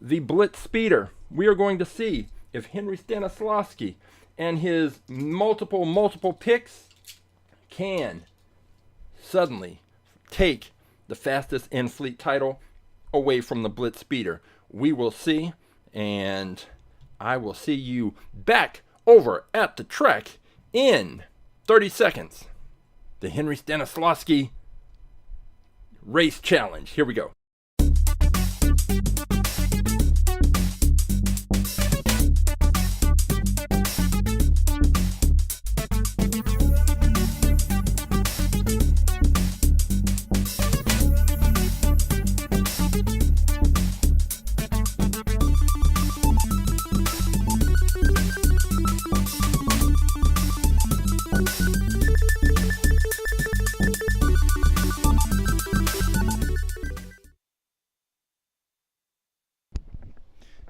the Blitz Speeder. We are going to see if Henry Stanislawski and his multiple picks can suddenly take the fastest in fleet title away from the Blitz Speeder. We will see, and I will see you back over at the track in 30 seconds. The Henry Stanislawski Race Challenge. Here we go.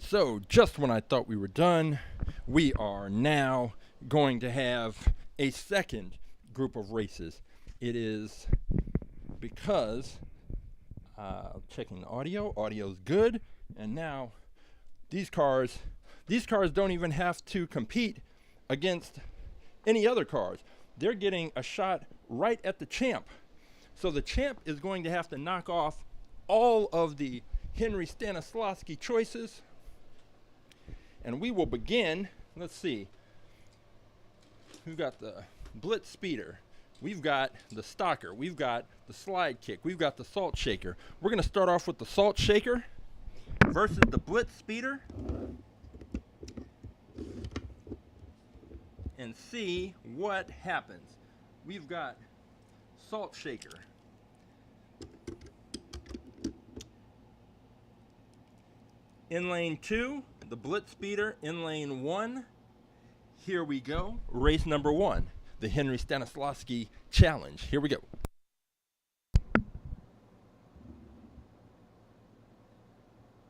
So just when I thought we were done, we are now going to have a second group of races. It is because checking the audio, audio's good, and now these cars don't even have to compete against any other cars. They're getting a shot right at the champ. So the champ is going to have to knock off all of the Henry Stanislawski choices. And we will begin, let's see, we've got the Blitz Speeder, we've got the Stalker, we've got the Slide Kick, we've got the Salt Shaker. We're going to start off with the Salt Shaker versus the Blitz Speeder and see what happens. We've got Salt Shaker. In lane 2, the Blitz Speeder in lane 1. Here we go. Race number 1, the Henry Stanislawski Challenge. Here we go.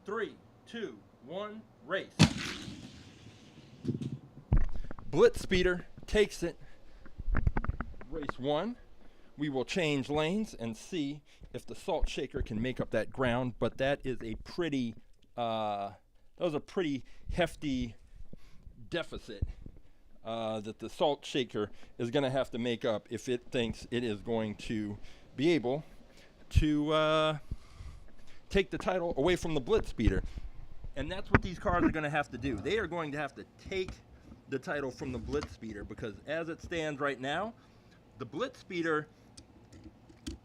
Three, two, one, race. Blitz Speeder takes it. Race 1. We will change lanes and see if the Salt Shaker can make up that ground, but that is a pretty that was a pretty hefty deficit that the Salt Shaker is going to have to make up if it thinks it is going to be able to take the title away from the Blitz Speeder. And that's what these cars are going to have to do. They are going to have to take the title from the Blitz Speeder, because as it stands right now, the Blitz Speeder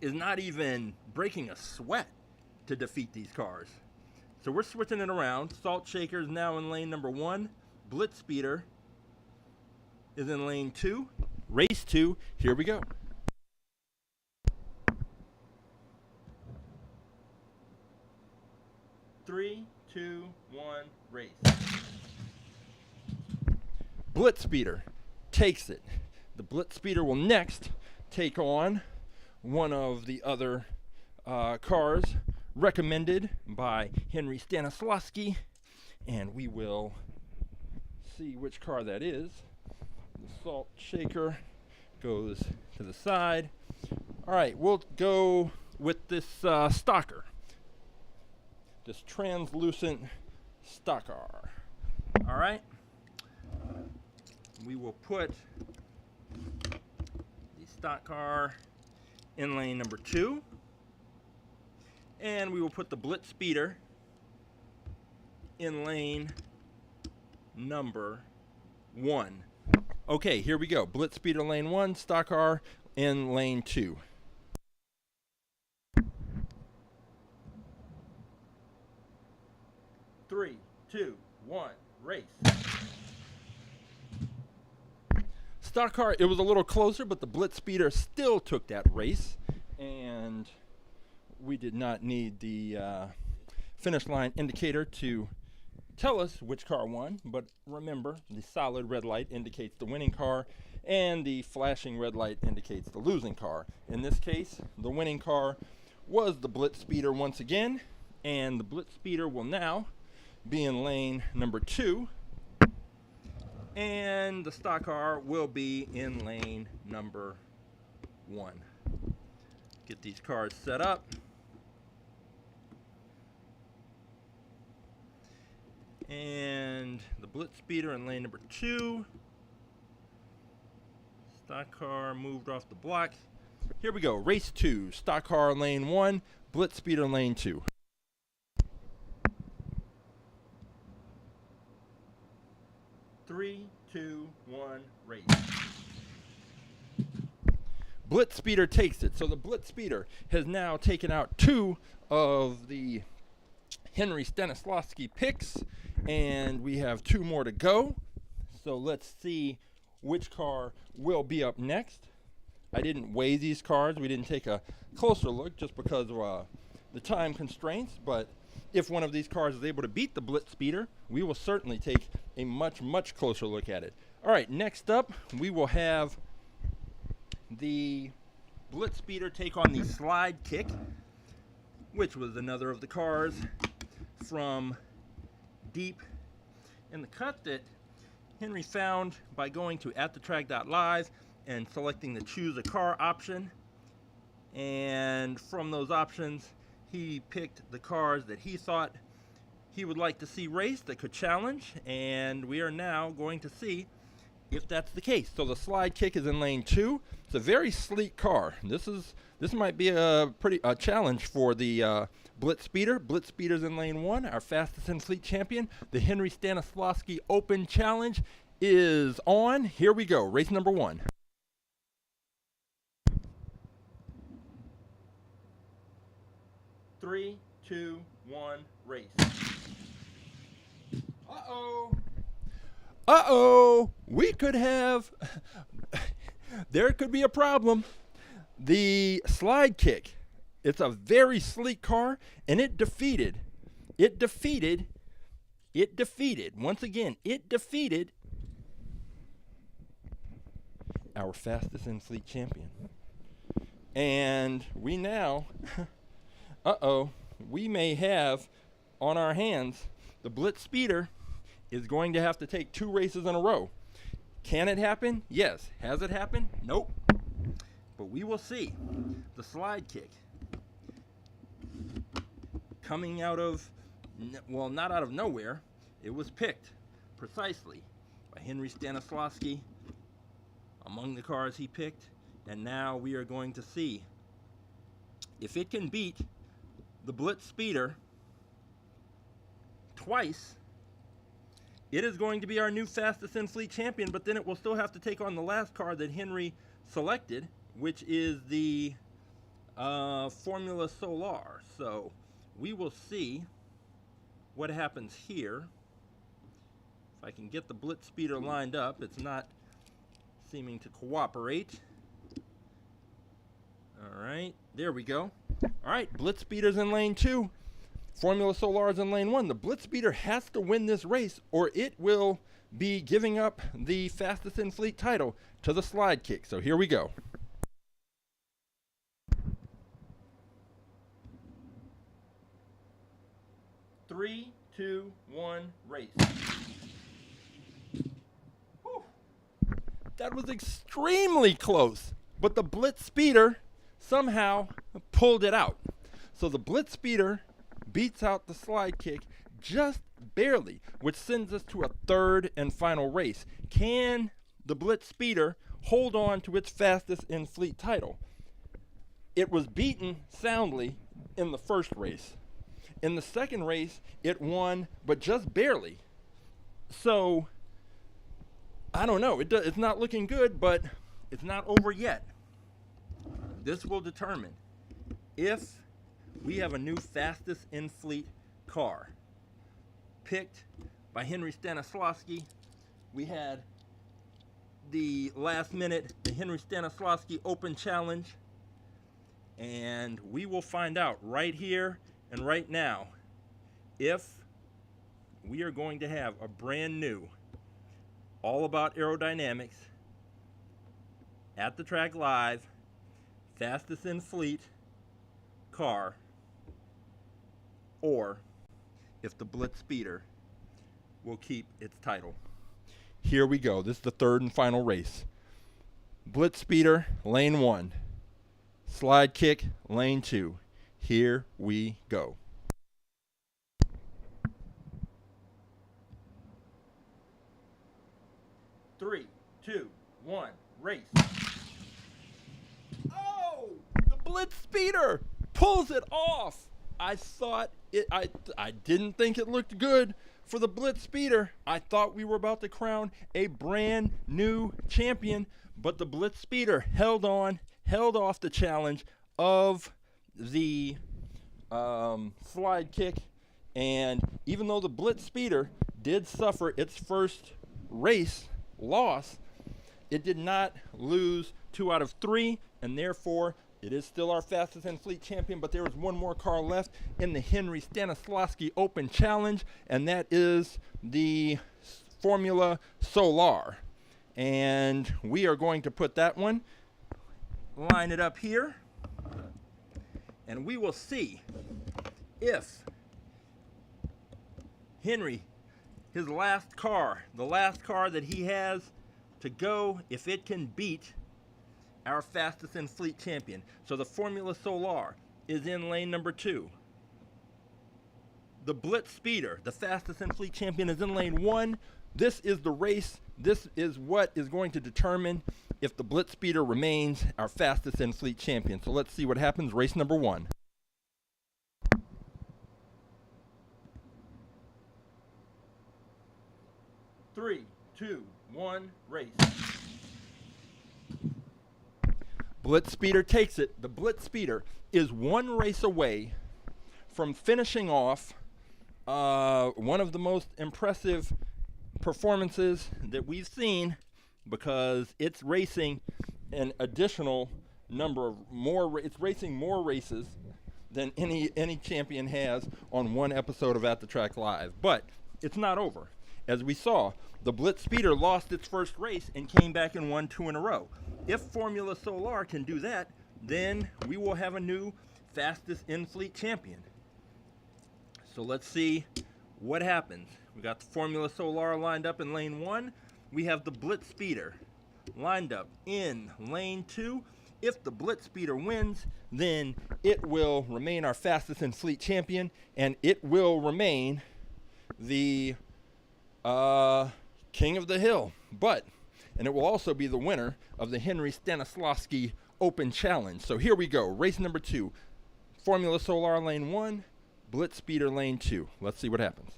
is not even breaking a sweat to defeat these cars. So we're switching it around. Salt Shaker is now in lane number 1. Blitz Speeder is in lane 2. Race 2, here we go. Three, two, one, race. Blitz Speeder takes it. The Blitz Speeder will next take on one of the other cars recommended by Henry Stanislawski, and we will see which car that is. The Salt Shaker goes to the side. All right, we'll go with this Stalker, this translucent Stalker. All right, we will put the stock car in lane number 2. And we will put the Blitz Speeder in lane number 1. Okay, here we go. Blitz Speeder lane 1, stock car in lane 2. 2, 1, race. Stock car, it was a little closer, but the Blitz Speeder still took that race, and we did not need the finish line indicator to tell us which car won, but remember, the solid red light indicates the winning car, and the flashing red light indicates the losing car. In this case, the winning car was the Blitz Speeder once again, and the Blitz Speeder will now be in lane number 2, and the stock car will be in lane number 1. Get these cars set up. And the Blitz Speeder in lane number 2. Stock car moved off the block. Here we go. Race 2. Stock car in lane 1. Blitz Speeder in lane 2. Three, two, one, race. Blitz Speeder takes it. So the Blitz Speeder has now taken out 2 of the Henry Stanislawski picks, and we have 2 more to go. So let's see which car will be up next. I didn't weigh these cars. We didn't take a closer look just because of the time constraints, but if one of these cars is able to beat the Blitz Speeder, we will certainly take a much, much closer look at it. All right, next up, we will have the Blitz Speeder take on the Slide Kick, which was another of the cars from deep in the cut that Henry found by going to AtTheTrack.live and selecting the choose a car option. And from those options, he picked the cars that he thought he would like to see raced that could challenge, and we are now going to see if that's the case. So the Slide Kick is in lane 2. It's a very sleek car. This might be a challenge for the Blitz Speeder. Blitz Speeder's in lane 1. Our fastest in fleet champion, the Henry Stanislawski Open Challenge, is on. Here we go. Race number 1. Three, two, one, race. Uh-oh. We could have... there could be a problem. The Slide Kick. It's a very sleek car, and it defeated, once again, it defeated our fastest in fleet champion. And we now... we may have on our hands the Blitz Speeder is going to have to take 2 races in a row. Can it happen? Yes. Has it happened? Nope. But we will see. The Slide Kick coming out of, well, not out of nowhere. It was picked precisely by Henry Stanislawski among the cars he picked, and now we are going to see if it can beat the Blitz Speeder twice. It is going to be our new fastest in fleet champion, but then it will still have to take on the last car that Henry selected, which is the Formula Solar. So we will see what happens here. If I can get the Blitz Speeder lined up, it's not seeming to cooperate. All right, there we go. All right, Blitz Speeder's in lane 2. Formula Solar's in lane 1. The Blitz Speeder has to win this race, or it will be giving up the fastest in fleet title to the Slide Kick. So here we go. Three, two, one, race. Whew. That was extremely close, but the Blitz Speeder somehow pulled it out. So the Blitz Speeder beats out the Slide Kick just barely, which sends us to a 3rd and final race. Can the Blitz Speeder hold on to its fastest in fleet title? It was beaten soundly in the first race. In the second race, it won, but just barely. So, I don't know. It's not looking good, but it's not over yet. This will determine if we have a new fastest in fleet car picked by Henry Stanislawski. We had the last minute, the Henry Stanislawski Open Challenge. And we will find out right here and right now if we are going to have a brand new, all about aerodynamics, At the Track Live, fastest in fleet car, or if the Blitz Speeder will keep its title. Here we go. This is the third and final race. Blitz Speeder, lane 1. Slide kick, lane 2. Here we go. Three, two, one, race. Oh! The Blitz Speeder pulls it off. I didn't think it looked good for the Blitz Speeder. I thought we were about to crown a brand new champion, but the Blitz Speeder held off the challenge of the slide kick. And even though the Blitz Speeder did suffer its first race loss, it did not lose 2 out of 3, and therefore it is still our fastest in fleet champion. But there is one more car left in the Henry Stanislawski Open Challenge, and that is the Formula Solar. And we are going to put that one, line it up here, and we will see if Henry, his last car, the last car that he has to go, if it can beat our fastest in fleet champion. So the Formula Solar is in lane number 2. The Blitz Speeder, the fastest in fleet champion, is in lane 1. This is the race. This is what is going to determine if the Blitz Speeder remains our fastest in fleet champion. So let's see what happens. Race number 1. Three, two, one, race. Blitz Speeder takes it. The Blitz Speeder is one race away from finishing off one of the most impressive performances that we've seen, because it's racing an additional number of it's racing more races than any champion has on one episode of At the Track Live. But it's not over. As we saw, the Blitz Speeder lost its first race and came back and won 2 in a row. If Formula Solar can do that, then we will have a new fastest in-fleet champion. So let's see what happens. We got the Formula Solar lined up in lane 1. We have the Blitz Speeder lined up in lane 2. If the Blitz Speeder wins, then it will remain our fastest in-fleet champion, and it will remain the king of the hill. And it will also be the winner of the Henry Stanislawski Open Challenge. So here we go. Race number 2. Formula Solar lane 1, Blitz Speeder lane 2. Let's see what happens.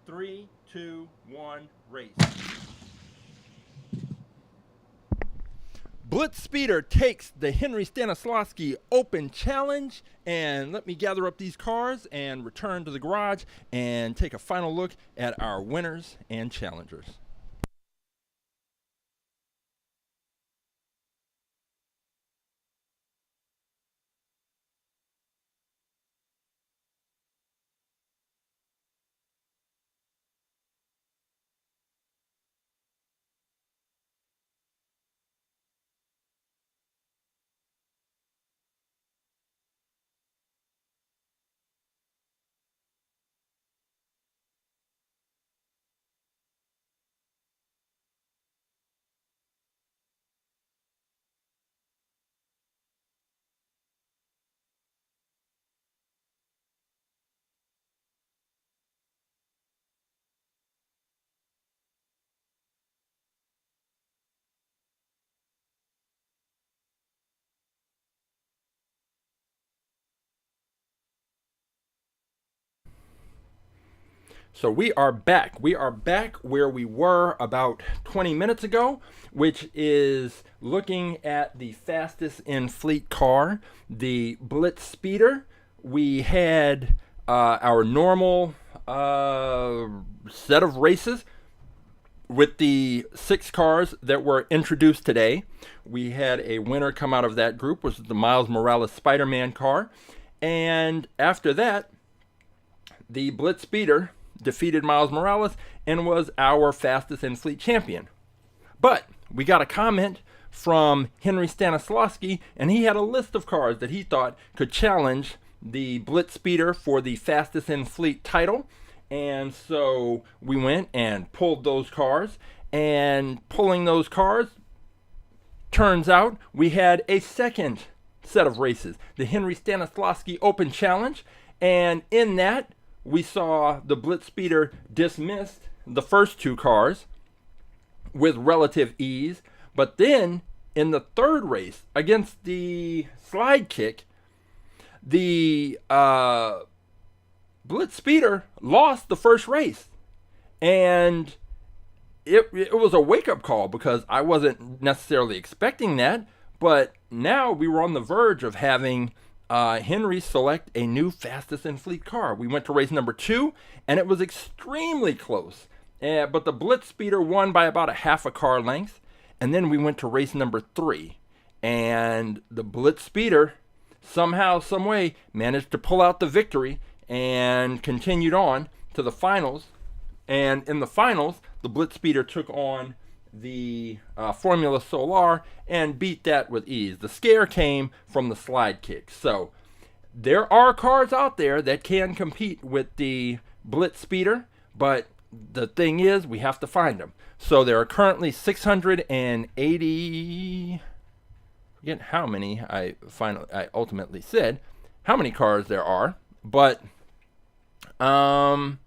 Three, two, one, race. Blitz Speeder takes the Henry Stanislawski Open Challenge. And let me gather up these cars and return to the garage and take a final look at our winners and challengers. So we are back. We are back where we were about 20 minutes ago, which is looking at the fastest in fleet car, the Blitz Speeder. We had our normal set of races with the 6 cars that were introduced today. We had a winner come out of that group, which was the Miles Morales Spider-Man car. And after that, the Blitz Speeder defeated Miles Morales and was our fastest in fleet champion. But we got a comment from Henry Stanislawski, and he had a list of cars that he thought could challenge the Blitz Speeder for the fastest in fleet title. And so we went and pulled those cars, and pulling those cars, turns out we had a second set of races, the Henry Stanislawski Open Challenge, and in that we saw the Blitz Speeder dismissed the first 2 cars with relative ease, but then in the third race against the slide kick, the Blitz Speeder lost the first race. And it was a wake-up call because I wasn't necessarily expecting that, but now we were on the verge of having Henry select a new fastest in fleet car. We went to race number 2, and it was extremely close. But the Blitz Speeder won by about a half a car length. And then we went to race number 3, and the Blitz Speeder somehow, some way, managed to pull out the victory and continued on to the finals. And in the finals, the Blitz Speeder took on the Formula Solar and beat that with ease. The scare came from the slide kick. So there are cars out there that can compete with the Blitz Speeder, but the thing is, we have to find them. So there are currently 680, forget how many I ultimately said, how many cars there are, but yeah,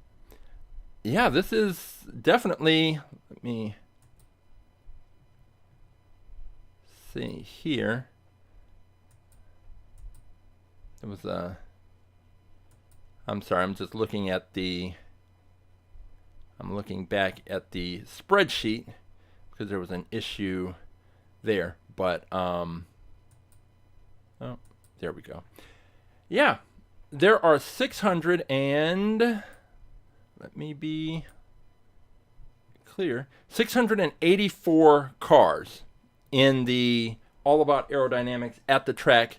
this is definitely, let me see here. It was I'm sorry, I'm just looking at I'm looking back at the spreadsheet because there was an issue there, but oh, there we go. Yeah, there are 600 and, let me be clear, 684 cars in the All About Aerodynamics at the Track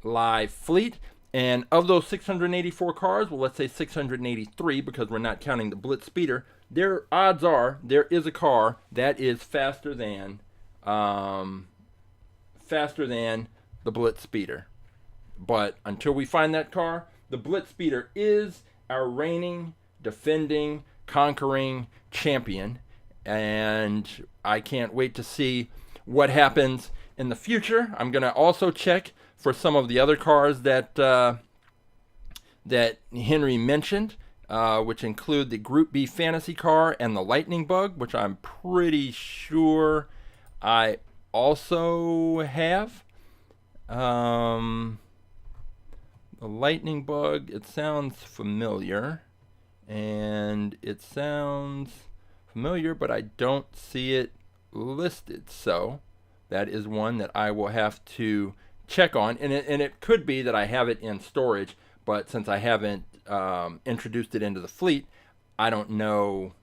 live fleet. And of those 684 cars, well, let's say 683 because we're not counting the Blitz Speeder, their odds are there is a car that is faster than the Blitz Speeder. But until we find that car, the Blitz Speeder is our reigning, defending, conquering champion. And I can't wait to see what happens in the future. I'm going to also check for some of the other cars that that Henry mentioned, which include the Group B Fantasy car and the Lightning Bug, which I'm pretty sure I also have. The Lightning Bug, it sounds familiar, but I don't see it listed, so that is one that I will have to check on, and it could be that I have it in storage, but since I haven't introduced it into the fleet, I don't know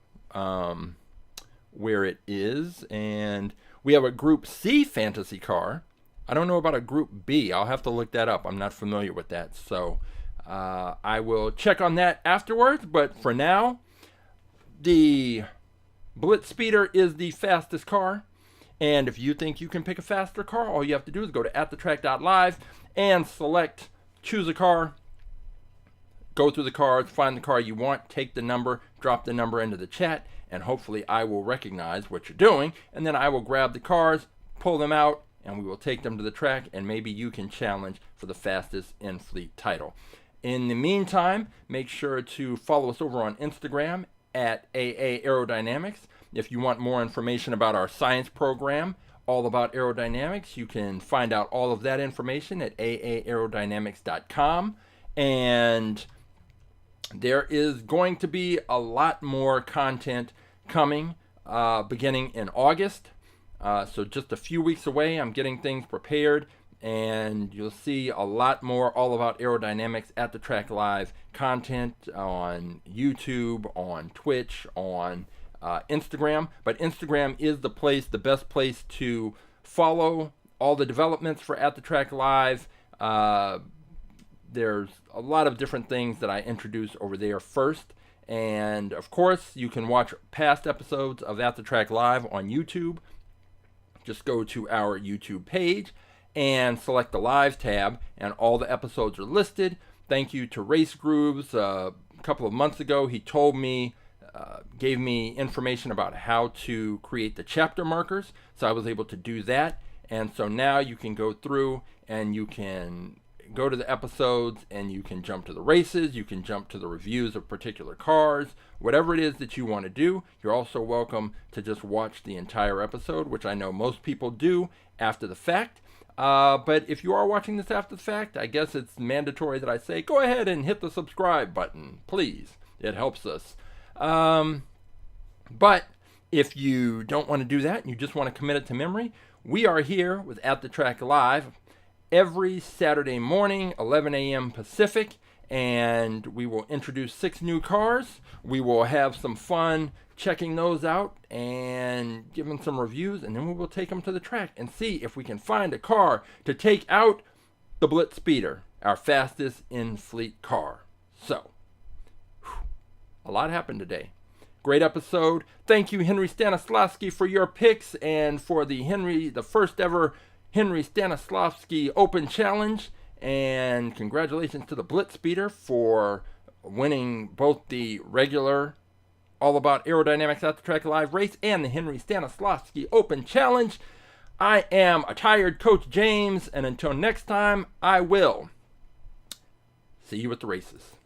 where it is. And we have a Group C fantasy car. I don't know about a Group B. I'll have to look that up. I'm not familiar with that, so I will check on that afterwards. But for now, the Blitz Speeder is the fastest car. And if you think you can pick a faster car, all you have to do is go to AtTheTrack.live and choose a car, go through the cars, find the car you want, take the number, drop the number into the chat, and hopefully I will recognize what you're doing, and then I will grab the cars, pull them out, and we will take them to the track, and maybe you can challenge for the fastest in-fleet title. In the meantime, make sure to follow us over on Instagram at AA Aerodynamics. If you want more information about our science program, All About Aerodynamics, you can find out all of that information at aaerodynamics.com. And there is going to be a lot more content coming beginning in August. So just a few weeks away, I'm getting things prepared, and you'll see a lot more all about aerodynamics at the Track Live content on YouTube, on Twitch, on Instagram. But Instagram is the best place to follow all the developments for At The Track Live. There's a lot of different things that I introduce over there first. And of course, you can watch past episodes of At The Track Live on YouTube. Just go to our YouTube page and select the Live tab, and all the episodes are listed. Thank you to Race Grooves. A couple of months ago, he told me, gave me information about how to create the chapter markers, so I was able to do that. And so now you can go through and you can go to the episodes, and you can jump to the races, you can jump to the reviews of particular cars, whatever it is that you want to do. You're also welcome to just watch the entire episode, which I know most people do after the fact. But if you are watching this after the fact, I guess it's mandatory that I say, go ahead and hit the subscribe button, please. It helps us. But if you don't want to do that, and you just want to commit it to memory, we are here with At The Track Live every Saturday morning, 11 a.m. Pacific, and we will introduce 6 new cars. We will have some fun checking those out and giving some reviews, and then we will take them to the track and see if we can find a car to take out the Blitz Speeder, our fastest in-fleet car. So, a lot happened today. Great episode. Thank you, Henry Stanislawski, for your picks and for the first ever Henry Stanislawski Open Challenge, and congratulations to the Blitz Speeder for winning both the regular All About Aerodynamics at the Track Live race and the Henry Stanislawski Open Challenge. I am a tired Coach James, and until next time, I will see you at the races.